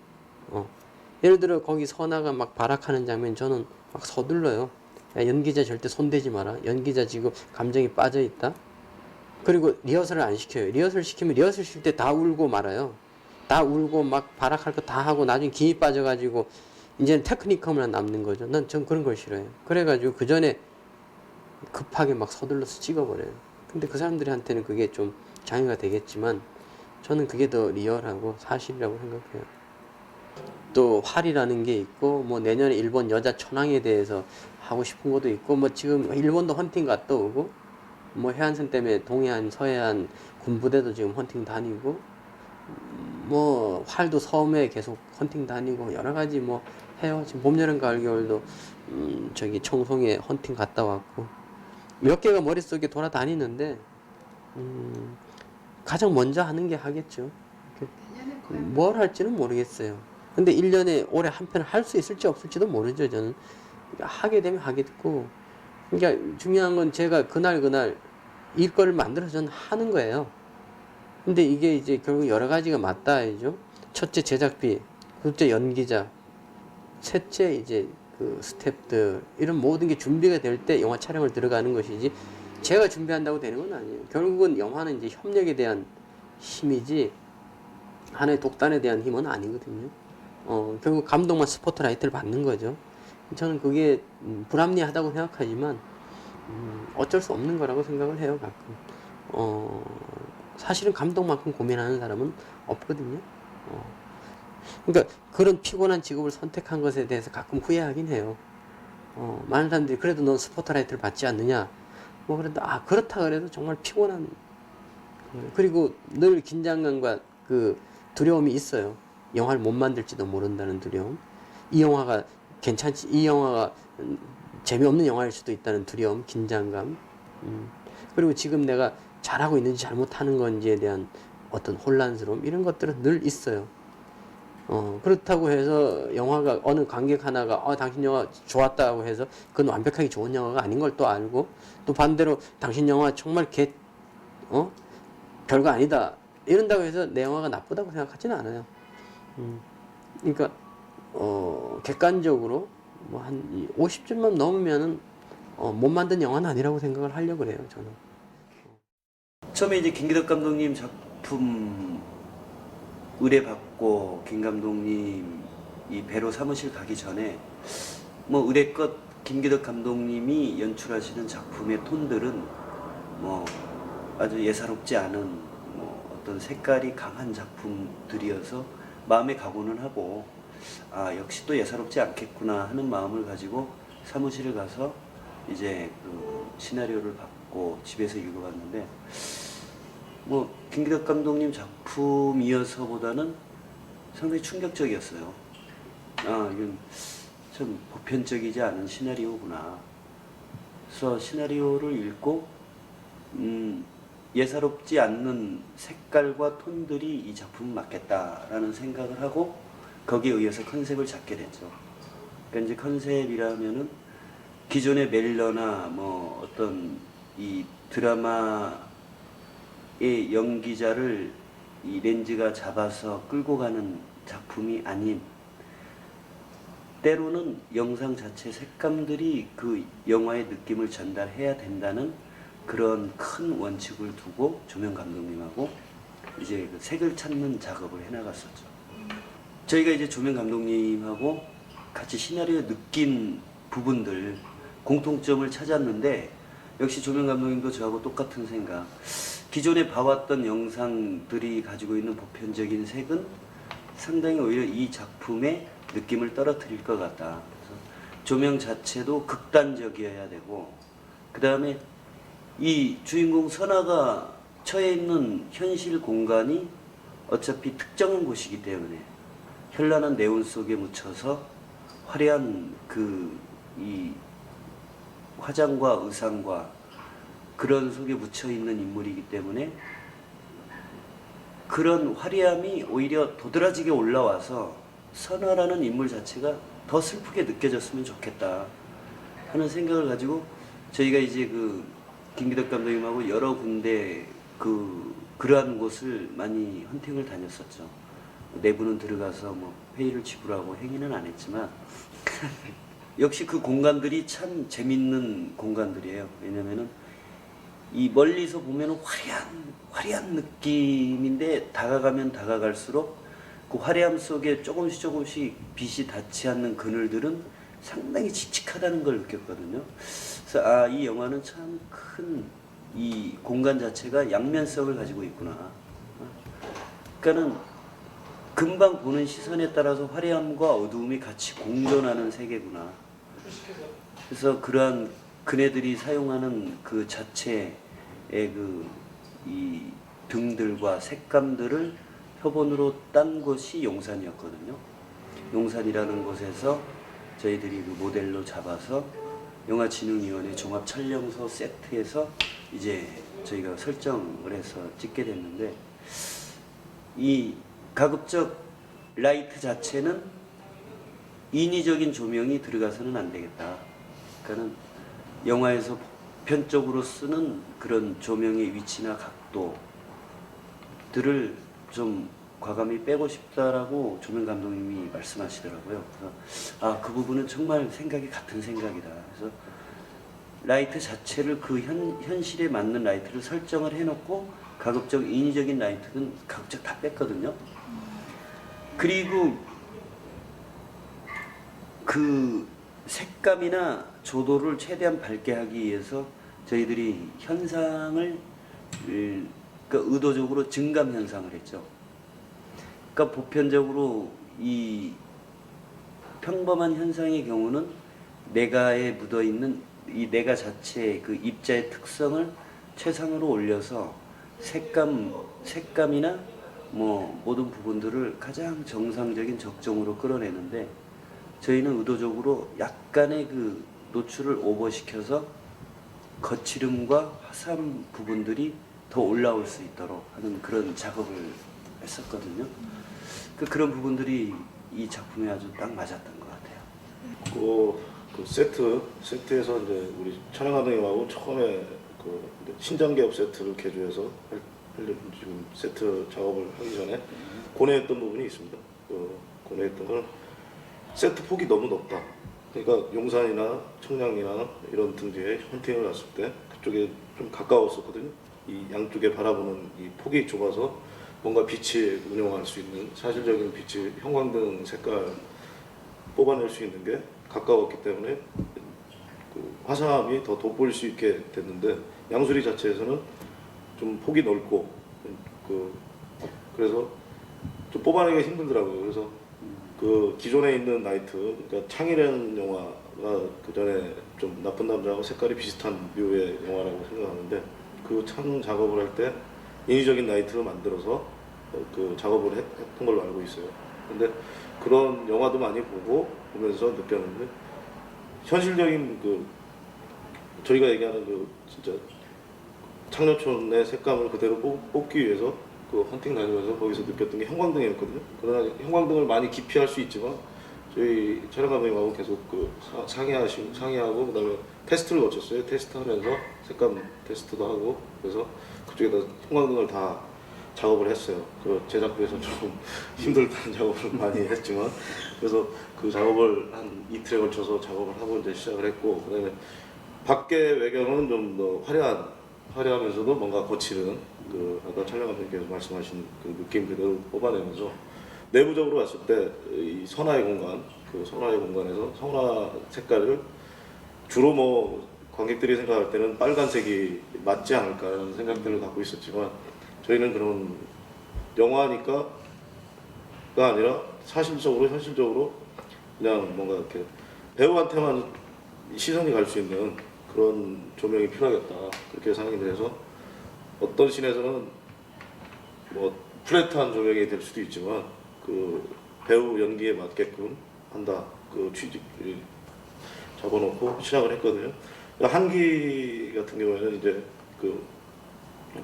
예를 들어 거기 선아가 막 발악하는 장면 저는 막 서둘러요. 야, 연기자 절대 손대지 마라. 연기자 지금 감정이 빠져 있다. 그리고 리허설을 안 시켜요. 리허설 시키면 리허설 시킬 때 다 울고 말아요. 다 울고 막 발악할 거 다 하고 나중에 김이 빠져가지고 이제는 테크니컬만 남는 거죠. 전 그런 걸 싫어해요. 그래가지고 그 전에 급하게 막 서둘러서 찍어버려요. 근데 그 사람들한테는 그게 좀 장애가 되겠지만 저는 그게 더 리얼하고 사실이라고 생각해요. 또 활이라는 게 있고, 뭐 내년에 일본 여자 천왕에 대해서 하고 싶은 것도 있고, 뭐 지금 일본도 헌팅 갔다 오고, 뭐 해안선 때문에 동해안, 서해안 군부대도 지금 헌팅 다니고, 뭐 활도 섬에 계속 헌팅 다니고 여러 가지 뭐 해요. 지금 봄, 여름, 가을, 겨울도 저기 청송에 헌팅 갔다 왔고 몇 개가 머릿속에 돌아다니는데 가장 먼저 하는 게 하겠죠. 뭘 할지는 모르겠어요. 근데 1년에 올해 한 편을 할 수 있을지 없을지도 모르죠. 저는 하게 되면 하겠고, 그러니까 중요한 건 제가 그날 일거를 만들어서 저는 하는 거예요. 근데 이게 이제 결국 여러 가지가 맞닿아야죠. 첫째 제작비, 둘째 연기자, 셋째 이제 그 스태프들, 이런 모든 게 준비가 될 때 영화 촬영을 들어가는 것이지 제가 준비한다고 되는 건 아니에요. 결국은 영화는 이제 협력에 대한 힘이지 하나의 독단에 대한 힘은 아니거든요. 결국 감독만 스포트라이트를 받는 거죠. 저는 그게 불합리하다고 생각하지만 어쩔 수 없는 거라고 생각을 해요, 가끔. 사실은 감독만큼 고민하는 사람은 없거든요. 그러니까 그런 피곤한 직업을 선택한 것에 대해서 가끔 후회하긴 해요. 많은 사람들이 그래도 넌 스포트라이트를 받지 않느냐, 뭐 그래도 그렇다 그래도 정말 피곤한, 그리고 늘 긴장감과 그 두려움이 있어요. 영화를 못 만들지도 모른다는 두려움, 이 영화가 괜찮지, 이 영화가 재미없는 영화일 수도 있다는 두려움, 긴장감, 그리고 지금 내가 잘하고 있는지 잘못하는 건지에 대한 어떤 혼란스러움, 이런 것들은 늘 있어요. 그렇다고 해서 영화가 어느 관객 하나가 당신 영화 좋았다고 해서 그건 완벽하게 좋은 영화가 아닌 걸 또 알고, 또 반대로 당신 영화 정말 별거 아니다 이런다고 해서 내 영화가 나쁘다고 생각하지는 않아요. 그러니까 객관적으로 뭐 한 50점만 넘으면은 못 만든 영화는 아니라고 생각을 하려고 그래요, 저는. 처음에 이제 김기덕 감독님 작품 의뢰받고 김 감독님이 배로 사무실 가기 전에 뭐 의뢰껏 김기덕 감독님이 연출하시는 작품의 톤들은 뭐 아주 예사롭지 않은 뭐 어떤 색깔이 강한 작품들이어서 마음에 각오는 하고, 역시 또 예사롭지 않겠구나 하는 마음을 가지고 사무실을 가서 이제 그 시나리오를 받고 집에서 읽어봤는데 뭐 김기덕 감독님 작품이어서보다는 상당히 충격적이었어요. 이건 참 보편적이지 않은 시나리오구나. 그래서 시나리오를 읽고 예사롭지 않는 색깔과 톤들이 이 작품은 맞겠다라는 생각을 하고 거기에 의해서 컨셉을 잡게 됐죠. 그러니까 이제 컨셉이라면은 기존의 멜러나 뭐 어떤 이 드라마의 연기자를 이 렌즈가 잡아서 끌고 가는 작품이 아닌 때로는 영상 자체 색감들이 그 영화의 느낌을 전달해야 된다는 그런 큰 원칙을 두고 조명 감독님하고 이제 그 색을 찾는 작업을 해나갔었죠. 저희가 이제 조명 감독님하고 같이 시나리오 느낀 부분들 공통점을 찾았는데 역시 조명 감독님도 저하고 똑같은 생각. 기존에 봐왔던 영상들이 가지고 있는 보편적인 색은 상당히 오히려 이 작품의 느낌을 떨어뜨릴 것 같다. 그래서 조명 자체도 극단적이어야 되고 그 다음에 이 주인공 선아가 처해 있는 현실 공간이 어차피 특정한 곳이기 때문에 현란한 네온 속에 묻혀서 화려한 이 화장과 의상과 그런 속에 묻혀 있는 인물이기 때문에 그런 화려함이 오히려 도드라지게 올라와서 선아라는 인물 자체가 더 슬프게 느껴졌으면 좋겠다 하는 생각을 가지고 저희가 이제 그 김기덕 감독님하고 여러 군데 그러한 곳을 많이 헌팅을 다녔었죠. 내부는 들어가서 뭐 회의를 지불하고 행위는 안 했지만 역시 그 공간들이 참 재밌는 공간들이에요. 왜냐면은 이 멀리서 보면은 화려한 느낌인데 다가가면 다가갈수록 그 화려함 속에 조금씩 빛이 닿지 않는 그늘들은 상당히 칙칙하다는 걸 느꼈거든요. 그래서 이 영화는 참 큰 이 공간 자체가 양면성을 가지고 있구나. 그러니까는 금방 보는 시선에 따라서 화려함과 어두움이 같이 공존하는 세계구나. 그래서 그러한 그네들이 사용하는 그 자체의 이 등들과 색감들을 표본으로 딴 곳이 용산이었거든요. 용산이라는 곳에서 저희들이 그 모델로 잡아서 영화진흥위원회 종합촬영소 세트에서 이제 저희가 설정을 해서 찍게 됐는데 이 가급적 라이트 자체는 인위적인 조명이 들어가서는 안 되겠다. 그러니까는 영화에서 보편적으로 쓰는 그런 조명의 위치나 각도들을 좀 과감히 빼고 싶다라고 조명 감독님이 말씀하시더라고요. 그래서 그 부분은 정말 생각이 같은 생각이다. 그래서 라이트 자체를 그 현실에 맞는 라이트를 설정을 해놓고 가급적 인위적인 라이트는 가급적 다 뺐거든요. 그리고 그 색감이나 조도를 최대한 밝게 하기 위해서 저희들이 현상을 의도적으로 증감 현상을 했죠. 그러니까 보편적으로 이 평범한 현상의 경우는 내가에 묻어 있는 이 내가 자체의 그 입자의 특성을 최상으로 올려서 색감이나 뭐 모든 부분들을 가장 정상적인 적정으로 끌어내는데 저희는 의도적으로 약간의 그 노출을 오버시켜서 거칠음과 화사한 부분들이 더 올라올 수 있도록 하는 그런 작업을 했었거든요. 그런 부분들이 이 작품에 아주 딱 맞았던 것 같아요. 그 세트에서 이제 우리 촬영 감독님하고 처음에 그 신장개업 세트를 개조해서 지금 세트 작업을 하기 전에 고뇌했던 부분이 있습니다. 고뇌했던 건 세트 폭이 너무 높다. 그러니까 용산이나 청량리나 이런 등지에 헌팅을 갔을 때 그쪽에 좀 가까웠었거든요. 이 양쪽에 바라보는 이 폭이 좁아서 뭔가 빛을 운용할 수 있는 사실적인 빛을 형광등 색깔 뽑아낼 수 있는 게 가까웠기 때문에 그 화사함이 더 돋보일 수 있게 됐는데 양수리 자체에서는 좀 폭이 넓고 그래서 좀 뽑아내기가 힘들더라고요. 그래서 그 기존에 있는 나이트, 그러니까 창이라는 영화가 그 전에 좀 나쁜 남자하고 색깔이 비슷한 류의 영화라고 생각하는데 그 창 작업을 할 때 인위적인 나이트를 만들어서 그 작업을 했던 걸로 알고 있어요. 근데 그런 영화도 많이 보면서 느꼈는데 현실적인 그 저희가 얘기하는 그 진짜 창녀촌의 색감을 그대로 뽑기 위해서 그 헌팅 다니면서 거기서 느꼈던 게 형광등이었거든요. 그러나 형광등을 많이 기피할 수 있지만 저희 촬영 감독님하고 계속 그 상의하고 그다음에 테스트를 거쳤어요. 테스트하면서 색감 테스트도 하고 그래서 그쪽에다 형광등을 다 작업을 했어요. 그 제작부에서 조금 힘들다는 작업을 많이 했지만 그래서 그 작업을 한 이틀에 걸쳐서 작업을 하고 이제 시작을 했고 그다음에 밖의 외경은 좀 더 화려하면서도 뭔가 거칠은 그 아까 촬영 감독님께서 말씀하신 그 느낌 그대로 뽑아내면서 내부적으로 봤을 때 이 선화의 공간, 그 선화의 공간에서 선화 색깔을 주로 뭐 관객들이 생각할 때는 빨간색이 맞지 않을까라는 생각들을 갖고 있었지만 저희는 그런 영화니까가 아니라 사실적으로 현실적으로 그냥 뭔가 이렇게 배우한테만 시선이 갈 수 있는 그런 조명이 필요하겠다 그렇게 생각이 돼서 어떤 씬에서는 뭐 플랫한 조명이 될 수도 있지만 그 배우 연기에 맞게끔 한다 그 취지 잡아놓고 시작을 했거든요. 한기 같은 경우에는 이제 그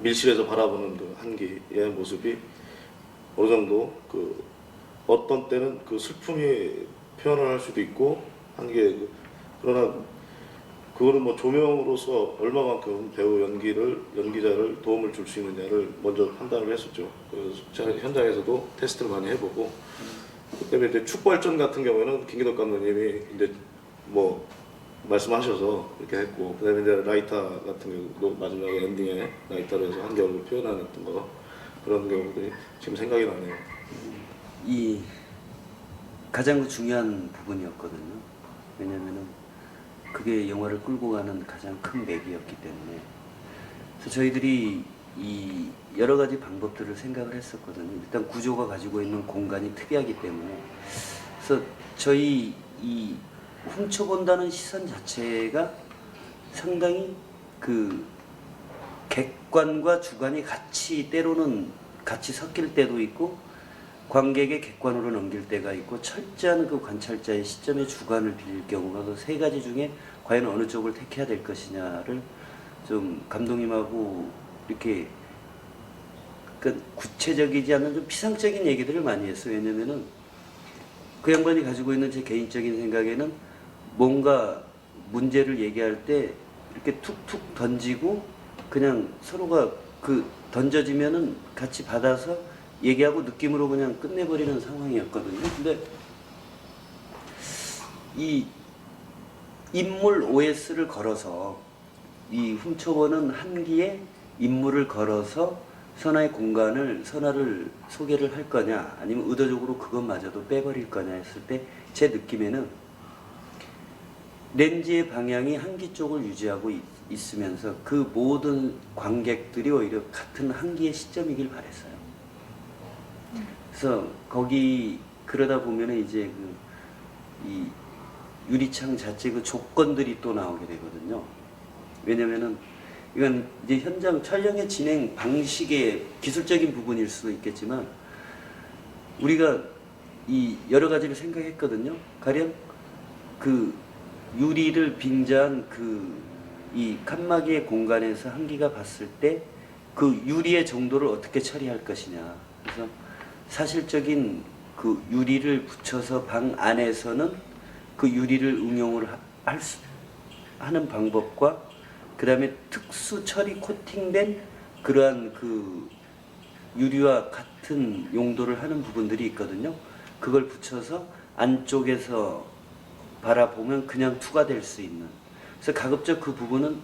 밀실에서 바라보는 그 한기의 모습이 어느 정도 그 어떤 때는 그 슬픔이 표현을 할 수도 있고 한기의 그러나 그거는 뭐 조명으로서 얼마만큼 배우 연기자를 도움을 줄 수 있느냐를 먼저 판단을 했었죠. 그래서 현장에서도 테스트를 많이 해보고 그다음에 이제 축발전 같은 경우에는 김기덕 감독님이 이제 뭐 말씀하셔서 이렇게 했고 그다음에 이제 라이터 같은 경우도 마지막에 엔딩에 라이터로 해서 한겨울을 표현했던 거 그런 경우들이 지금 생각이 나네요. 이 가장 중요한 부분이었거든요. 왜냐면은 그게 영화를 끌고 가는 가장 큰 맥이었기 때문에 그래서 저희들이 이 여러 가지 방법들을 생각을 했었거든요. 일단 구조가 가지고 있는 공간이 특이하기 때문에 그래서 저희 이 훔쳐본다는 시선 자체가 상당히 그 객관과 주관이 같이 때로는 같이 섞일 때도 있고 관객의 객관으로 넘길 때가 있고 철저한 그 관찰자의 시점의 주관을 빌릴 경우가 그 세 가지 중에 과연 어느 쪽을 택해야 될 것이냐를 좀 감독님하고 이렇게 그러니까 구체적이지 않은 좀 피상적인 얘기들을 많이 했어요. 왜냐면은 그 양반이 가지고 있는 제 개인적인 생각에는 뭔가 문제를 얘기할 때 이렇게 툭툭 던지고 그냥 서로가 그 던져지면은 같이 받아서 얘기하고 느낌으로 그냥 끝내버리는 상황이었거든요. 근데 이 인물 OS를 걸어서 이 훔쳐보는 한기에 인물을 걸어서 선화의 공간을 선화를 소개를 할 거냐 아니면 의도적으로 그것마저도 빼버릴 거냐 했을 때 제 느낌에는 렌즈의 방향이 한기 쪽을 유지하고 있으면서 그 모든 관객들이 오히려 같은 한기의 시점이길 바랬어요. 그래서 거기 그러다 보면은 이제 이 유리창 자체 그 조건들이 또 나오게 되거든요. 왜냐면은 이건 이제 현장 촬영의 진행 방식의 기술적인 부분일 수도 있겠지만 우리가 이 여러 가지를 생각했거든요. 가령 그 유리를 빙자한 그 이 칸막이의 공간에서 한기가 봤을 때 그 유리의 정도를 어떻게 처리할 것이냐. 그래서 사실적인 그 유리를 붙여서 방 안에서는 그 유리를 응용을 하는 방법과 그 다음에 특수 처리 코팅된 그러한 그 유리와 같은 용도를 하는 부분들이 있거든요. 그걸 붙여서 안쪽에서 바라보면 그냥 투과될 수 있는. 그래서 가급적 그 부분은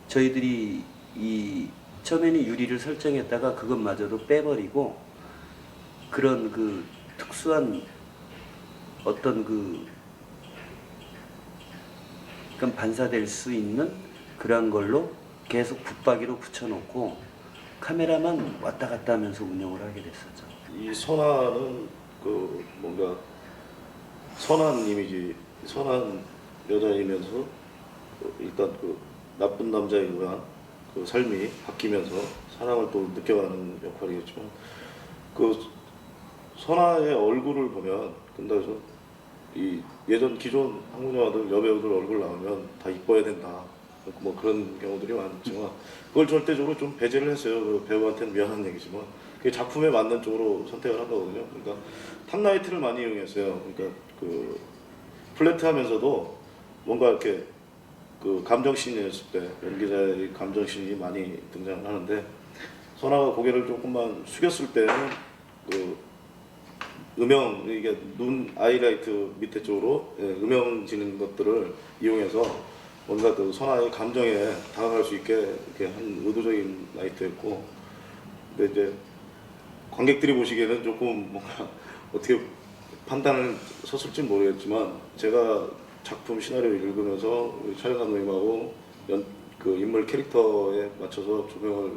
저희들이 이 처음에는 유리를 설정했다가 그것마저도 빼버리고 그런 그 특수한 어떤 그건 반사될 수 있는 그런 걸로 계속 붙박이로 붙여놓고 카메라만 왔다 갔다 하면서 운영을 하게 됐었죠. 이 선화는 그 뭔가 선한 이미지, 선한 여자이면서 일단 그 나쁜 남자에 의한 그 삶이 바뀌면서 사랑을 또 느껴가는 역할이겠지만 그 선아의 얼굴을 보면 근데 이 예전 기존 한국 영화들 여배우들 얼굴 나오면 다 이뻐야 된다 뭐 그런 경우들이 많지만 그걸 절대적으로 좀 배제를 했어요. 그 배우한테는 미안한 얘기지만 그게 작품에 맞는 쪽으로 선택을 한 거거든요. 그러니까 탑라이트를 많이 이용했어요. 그러니까 그 플랫하면서도 뭔가 이렇게 그 감정씬이었을 때 연기자의 감정씬이 많이 등장을 하는데 선아가 고개를 조금만 숙였을 때는 그 음영 이게 눈 아이라이트 밑에 쪽으로 음영 지는 것들을 이용해서 뭔가 그 선아의 감정에 다가갈 수 있게 이렇게 한 의도적인 라이트였고 근데 이제 관객들이 보시기에는 조금 뭔가 어떻게 판단을 섰을지 모르겠지만 제가 작품 시나리오를 읽으면서 촬영 감독님하고 그 인물 캐릭터에 맞춰서 조명을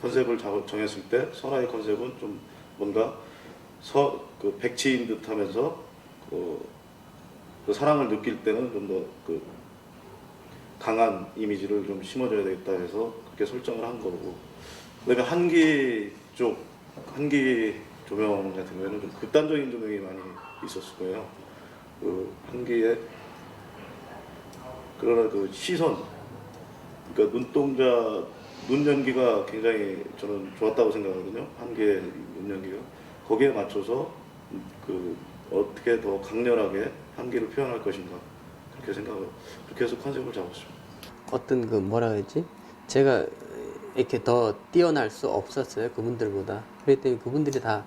컨셉을 정했을 때 선아의 컨셉은 좀 뭔가 그 백치인 듯하면서 그 사랑을 느낄 때는 좀 더 그 강한 이미지를 좀 심어줘야 되겠다 해서 그렇게 설정을 한 거고 그다음에 한기 조명 같은 경우에는 좀 극단적인 조명이 많이 있었을 거예요. 그 한기의 그러나 그 시선, 그러니까 눈동자, 눈 연기가 굉장히 저는 좋았다고 생각하거든요. 한기의 눈 연기가 거기에 맞춰서 그 어떻게 더 강렬하게 한기를 표현할 것인가 그렇게 생각을 그렇게 해서 컨셉을 잡았습니다. 어떤 그 뭐라 그랬지? 제가 이렇게 더 뛰어날 수 없었어요. 그분들보다. 그랬더니 그분들이 다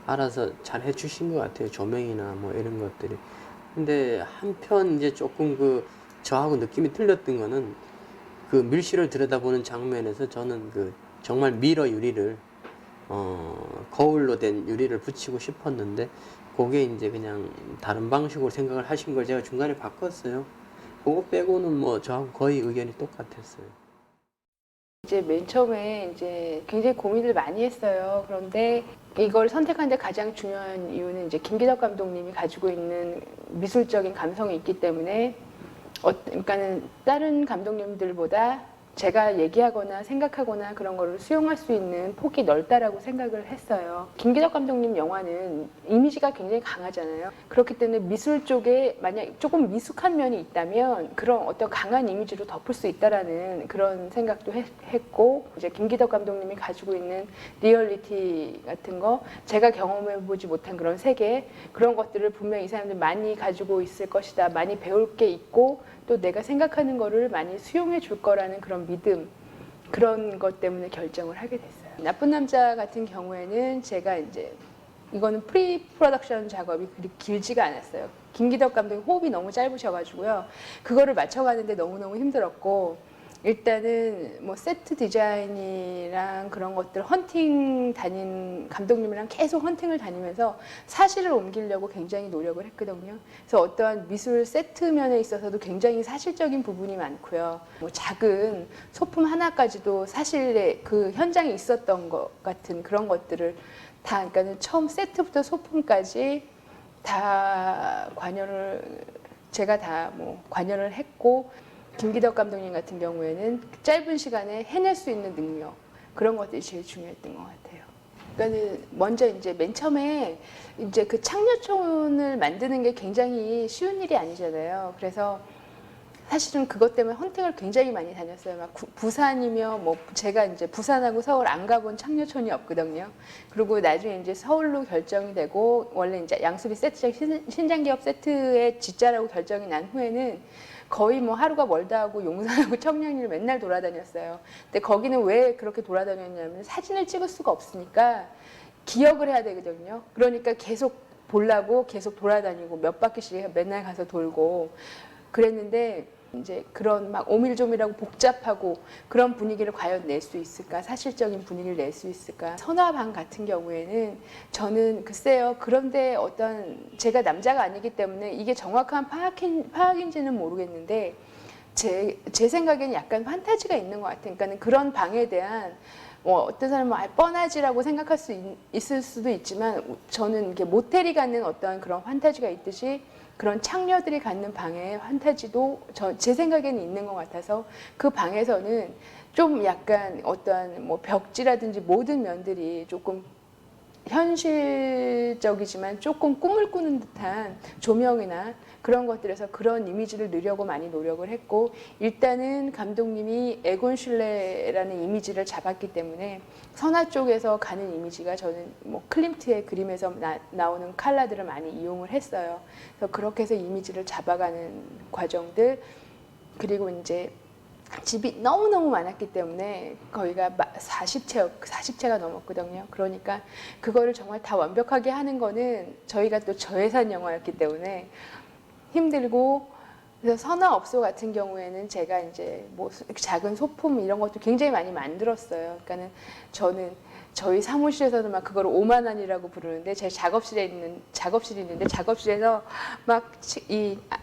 알아서 잘 해주신 것 같아요. 조명이나 뭐 이런 것들이. 근데 한편 이제 조금 그 저하고 느낌이 틀렸던 거는 그 밀실을 들여다보는 장면에서 저는 그 정말 미러 유리를 거울로 된 유리를 붙이고 싶었는데 그게 이제 그냥 다른 방식으로 생각을 하신 걸 제가 중간에 바꿨어요. 그거 빼고는 뭐 저하고 거의 의견이 똑같았어요. 이제 맨 처음에 이제 굉장히 고민을 많이 했어요. 그런데 이걸 선택한 데 가장 중요한 이유는 이제 김기덕 감독님이 가지고 있는 미술적인 감성이 있기 때문에 그러니까는 다른 감독님들보다 제가 얘기하거나 생각하거나 그런 거를 수용할 수 있는 폭이 넓다라고 생각을 했어요. 김기덕 감독님 영화는 이미지가 굉장히 강하잖아요. 그렇기 때문에 미술 쪽에 만약 조금 미숙한 면이 있다면 그런 어떤 강한 이미지로 덮을 수 있다라는 그런 생각도 했고 이제 김기덕 감독님이 가지고 있는 리얼리티 같은 거 제가 경험해보지 못한 그런 세계 그런 것들을 분명히 이 사람들 많이 가지고 있을 것이다. 많이 배울 게 있고 또 내가 생각하는 거를 많이 수용해 줄 거라는 그런 믿음 그런 것 때문에 결정을 하게 됐어요. 나쁜 남자 같은 경우에는 제가 이제 이거는 프리 프로덕션 작업이 그리 길지가 않았어요. 김기덕 감독이 호흡이 너무 짧으셔가지고요. 그거를 맞춰가는데 너무너무 힘들었고 일단은 뭐 세트 디자인이랑 그런 것들 헌팅 다닌 감독님이랑 계속 헌팅을 다니면서 사실을 옮기려고 굉장히 노력을 했거든요. 그래서 어떠한 미술 세트면에 있어서도 굉장히 사실적인 부분이 많고요. 뭐 작은 소품 하나까지도 사실의 그 현장에 있었던 것 같은 그런 것들을 다 그러니까 처음 세트부터 소품까지 다 제가 다 뭐 관여를 했고 김기덕 감독님 같은 경우에는 짧은 시간에 해낼 수 있는 능력 그런 것들이 제일 중요했던 것 같아요. 그러니까는 먼저 이제 맨 처음에 이제 그 창녀촌을 만드는 게 굉장히 쉬운 일이 아니잖아요. 그래서 사실은 그것 때문에 헌팅을 굉장히 많이 다녔어요. 막 부산이며 뭐 제가 이제 부산하고 서울 안 가본 창녀촌이 없거든요. 그리고 나중에 이제 서울로 결정이 되고 원래 이제 양수비 세트장 신장기업 세트의 G자라고 결정이 난 후에는 거의 뭐 하루가 멀다 하고 용산하고 청량리를 맨날 돌아다녔어요. 근데 거기는 왜 그렇게 돌아다녔냐면 사진을 찍을 수가 없으니까 기억을 해야 되거든요. 그러니까 계속 보려고 계속 돌아다니고 몇 바퀴씩 맨날 가서 돌고 그랬는데 이제 그런 막 오밀조밀하고 복잡하고 그런 분위기를 과연 낼 수 있을까? 사실적인 분위기를 낼 수 있을까? 선화방 같은 경우에는 저는 글쎄요. 그런데 어떤 제가 남자가 아니기 때문에 이게 정확한 파악인지는 모르겠는데 제 생각에는 약간 판타지가 있는 것 같아요. 그러니까 그런 방에 대한 어떤 사람은 뻔하지라고 생각할 수 있을 수도 있지만 저는 이게 모텔이 갖는 어떤 그런 판타지가 있듯이 그런 창녀들이 갖는 방의 판타지도 제 생각에는 있는 것 같아서 그 방에서는 좀 약간 어떠한 뭐 벽지라든지 모든 면들이 조금 현실적이지만 조금 꿈을 꾸는 듯한 조명이나 그런 것들에서 그런 이미지를 넣으려고 많이 노력을 했고, 일단은 감독님이 에곤 슐레라는 이미지를 잡았기 때문에 선화 쪽에서 가는 이미지가 저는 뭐 클림트의 그림에서 나오는 컬러들을 많이 이용을 했어요. 그래서 그렇게 해서 이미지를 잡아가는 과정들, 그리고 이제 집이 너무너무 많았기 때문에 거기가 40채가 넘었거든요. 그러니까 그거를 정말 다 완벽하게 하는 거는 저희가 또 저예산 영화였기 때문에 힘들고, 그래서 선화업소 같은 경우에는 제가 이제 뭐 작은 소품 이런 것도 굉장히 많이 만들었어요. 그러니까는 저는 저희 사무실에서도 막 그걸 오만원이라고 부르는데, 제 작업실이 있는데 작업실에서 막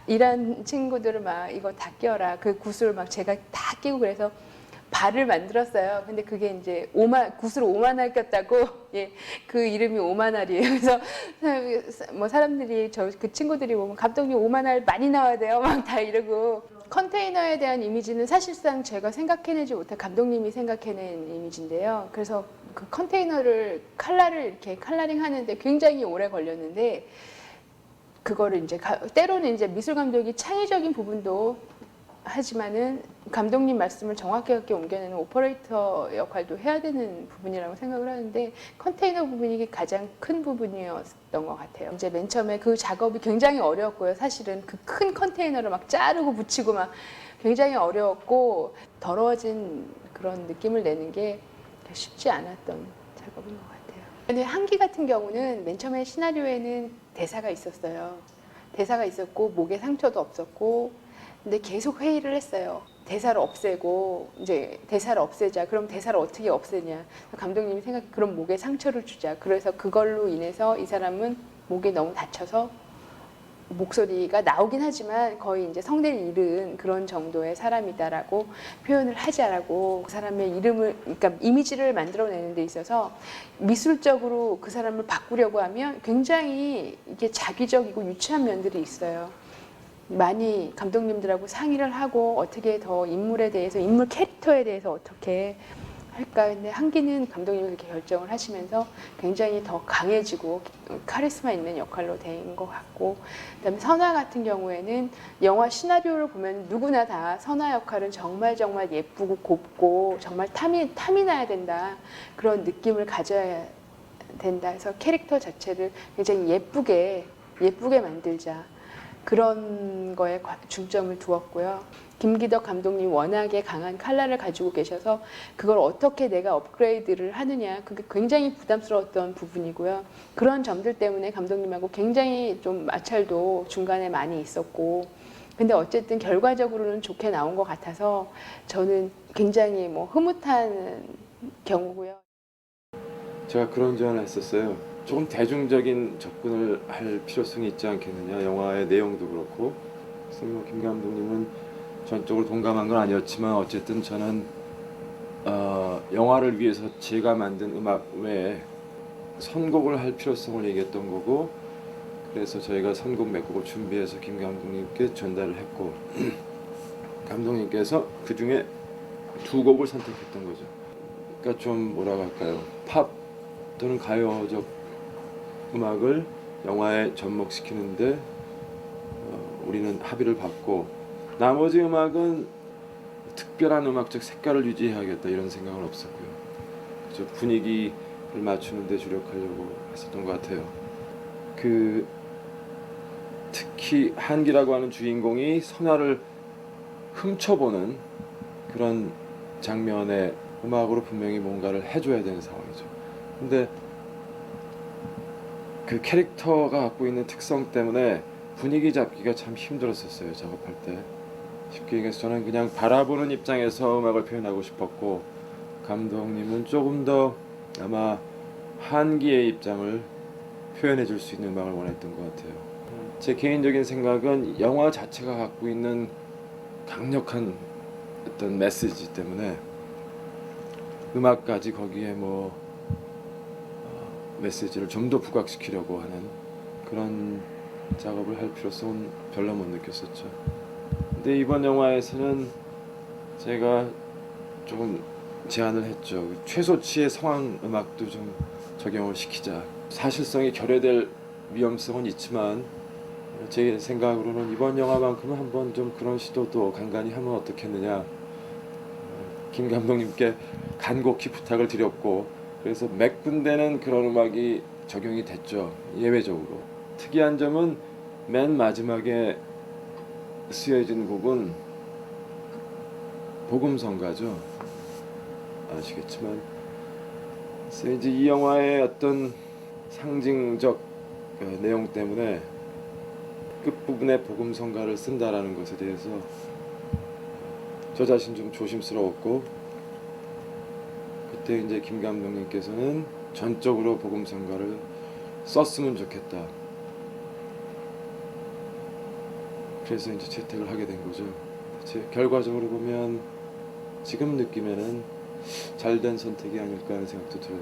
일한 친구들을 막 이거 다 끼워라, 그 굿을 막 제가 다 끼고 그래서 발을 만들었어요. 근데 그게 이제 굿을 5만알 꼈다고, 예, 그 이름이 5만알이에요. 그래서 뭐 사람들이 그 친구들이 보면 감독님 5만알 많이 나와야 돼요, 막 다 이러고. 컨테이너에 대한 이미지는 사실상 제가 생각해내지 못한 감독님이 생각해낸 이미지인데요. 그래서 그 컨테이너를 이렇게 컬러링 하는데 굉장히 오래 걸렸는데, 그거를 이제 때로는 이제 미술 감독이 창의적인 부분도 하지만은 감독님 말씀을 정확하게 옮겨내는 오퍼레이터 역할도 해야 되는 부분이라고 생각을 하는데, 컨테이너 부분이 가장 큰 부분이었던 것 같아요. 이제 맨 처음에 그 작업이 굉장히 어려웠고요. 사실은 그 큰 컨테이너를 막 자르고 붙이고 막 굉장히 어려웠고, 더러워진 그런 느낌을 내는 게 쉽지 않았던 작업인 것 같아요. 근데 한기 같은 경우는 맨 처음에 시나리오에는 대사가 있었어요. 대사가 있었고 목에 상처도 없었고, 근데 계속 회의를 했어요. 대사를 없애고, 이제 대사를 없애자. 그럼 대사를 어떻게 없애냐. 감독님이 그럼 목에 상처를 주자. 그래서 그걸로 인해서 이 사람은 목이 너무 다쳐서 목소리가 나오긴 하지만 거의 이제 성대를 잃은 그런 정도의 사람이다라고 표현을 하자라고, 그 사람의 그러니까 이미지를 만들어내는 데 있어서 미술적으로 그 사람을 바꾸려고 하면 굉장히 이게 자기적이고 유치한 면들이 있어요. 많이 감독님들하고 상의를 하고 어떻게 더 인물 캐릭터에 대해서 어떻게 할까. 근데 한기는 감독님이 그렇게 결정을 하시면서 굉장히 더 강해지고 카리스마 있는 역할로 된 것 같고, 그다음에 선화 같은 경우에는 영화 시나리오를 보면 누구나 다 선화 역할은 정말 예쁘고 곱고 정말 탐이 나야 된다, 그런 느낌을 가져야 된다 해서 캐릭터 자체를 굉장히 예쁘게 만들자, 그런 거에 중점을 두었고요. 김기덕 감독님 워낙에 강한 컬러를 가지고 계셔서 그걸 어떻게 내가 업그레이드를 하느냐, 그게 굉장히 부담스러웠던 부분이고요. 그런 점들 때문에 감독님하고 굉장히 좀 마찰도 중간에 많이 있었고, 근데 어쨌든 결과적으로는 좋게 나온 것 같아서 저는 굉장히 뭐 흐뭇한 경우고요. 제가 그런 제안을 했었어요. 조금 대중적인 접근을 할 필요성이 있지 않겠느냐, 영화의 내용도 그렇고. 그래서 김 감독님은 전적으로 동감한 건 아니었지만 어쨌든 저는 영화를 위해서 제가 만든 음악 외에 선곡을 할 필요성을 얘기했던 거고, 그래서 저희가 선곡 몇 곡을 준비해서 김 감독님께 전달을 했고 감독님께서 그 중에 2곡을 선택했던 거죠. 그러니까 좀 뭐라고 할까요, 팝 또는 가요적 음악을 영화에 접목시키는데 우리는 합의를 받고, 나머지 음악은 특별한 음악적 색깔을 유지해야겠다 이런 생각은 없었고요. 그래서 분위기를 맞추는 데 주력하려고 했었던 것 같아요. 특히 한기라고 하는 주인공이 선화를 훔쳐보는 그런 장면에 음악으로 분명히 뭔가를 해줘야 되는 상황이죠. 근데 그 캐릭터가 갖고 있는 특성 때문에 분위기 잡기가 참 힘들었었어요, 작업할 때. 쉽게 얘기해서 저는 그냥 바라보는 입장에서 음악을 표현하고 싶었고, 감독님은 조금 더 아마 한기의 입장을 표현해 줄 수 있는 음악을 원했던 것 같아요. 제 개인적인 생각은 영화 자체가 갖고 있는 강력한 어떤 메시지 때문에 음악까지 거기에 메시지를 좀 더 부각시키려고 하는 그런 작업을 할 필요성은 별로 못 느꼈었죠. 근데 이번 영화에서는 제가 조금 제안을 했죠. 최소치의 상황 음악도 좀 적용을 시키자. 사실성이 결여될 위험성은 있지만 제 생각으로는 이번 영화만큼은 한번 좀 그런 시도도 간간히 하면 어떻겠느냐. 김 감독님께 간곡히 부탁을 드렸고, 그래서 몇 군데는 그런 음악이 적용이 됐죠. 예외적으로. 특이한 점은 맨 마지막에 쓰여진 곡은 복음성가죠. 아시겠지만 이제 이 영화의 어떤 상징적 내용 때문에 끝부분에 복음성가를 쓴다라는 것에 대해서 저 자신 좀 조심스러웠고, 그때 이제 김 감독님께서는 전적으로 복음성가를 썼으면 좋겠다. 그래서 이제 채택을 하게 된 거죠. 결과적으로 보면 지금 느낌에는 잘된 선택이 아닐까 하는 생각도 들어요.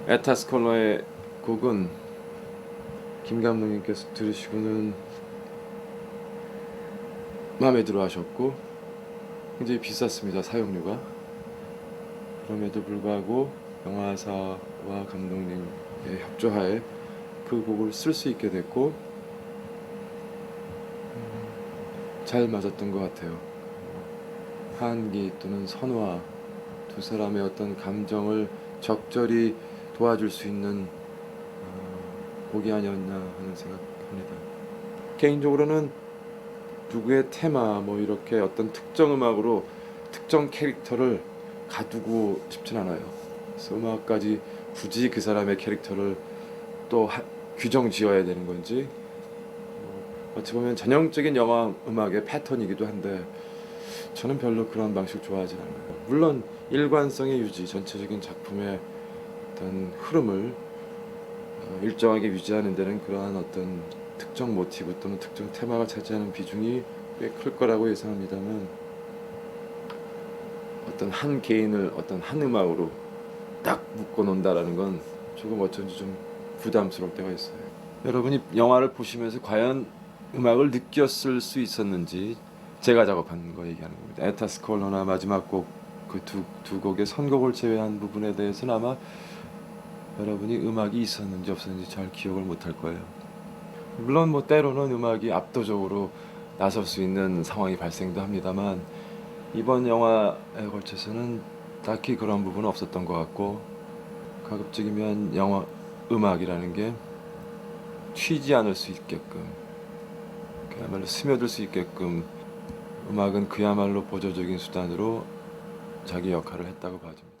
에타스콜러의 곡은 김 감독님께서 들으시고는 마음에 들어 하셨고 굉장히 비쌌습니다, 사용료가. 그럼에도 불구하고 영화사와 감독님의 협조하에 그 곡을 쓸 수 있게 됐고 잘 맞았던 것 같아요. 한기 또는 선화, 두 사람의 어떤 감정을 적절히 도와줄 수 있는 곡이 아니었나 하는 생각합니다. 개인적으로는 누구의 테마 뭐 이렇게 어떤 특정 음악으로 특정 캐릭터를 가두고 싶진 않아요. 그래서 음악까지 굳이 그 사람의 캐릭터를 또 규정 지어야 되는 건지, 어찌 보면 전형적인 영화 음악의 패턴이기도 한데 저는 별로 그런 방식 좋아하지 않아요. 물론 일관성의 유지, 전체적인 작품의 어떤 흐름을 일정하게 유지하는 데는 그러한 어떤 특정 모티브 또는 특정 테마가 차지하는 비중이 꽤 클 거라고 예상합니다만, 어떤 한 개인을 어떤 한 음악으로 딱 묶어 놓는다라는 건 조금 어쩐지 좀 부담스러울 때가 있어요. 여러분이 영화를 보시면서 과연 음악을 느꼈을 수 있었는지 제가 작업한 거 얘기하는 겁니다. 에타스콜러나 마지막 곡, 그 두 곡의 선곡을 제외한 부분에 대해서는 아마 여러분이 음악이 있었는지 없었는지 잘 기억을 못할 거예요. 물론 뭐 때로는 음악이 압도적으로 나설 수 있는 상황이 발생도 합니다만 이번 영화에 걸쳐서는 딱히 그런 부분은 없었던 것 같고, 가급적이면 영화 음악이라는 게 튀지 않을 수 있게끔, 그야말로 스며들 수 있게끔 음악은 그야말로 보조적인 수단으로 자기 역할을 했다고 봐집니다.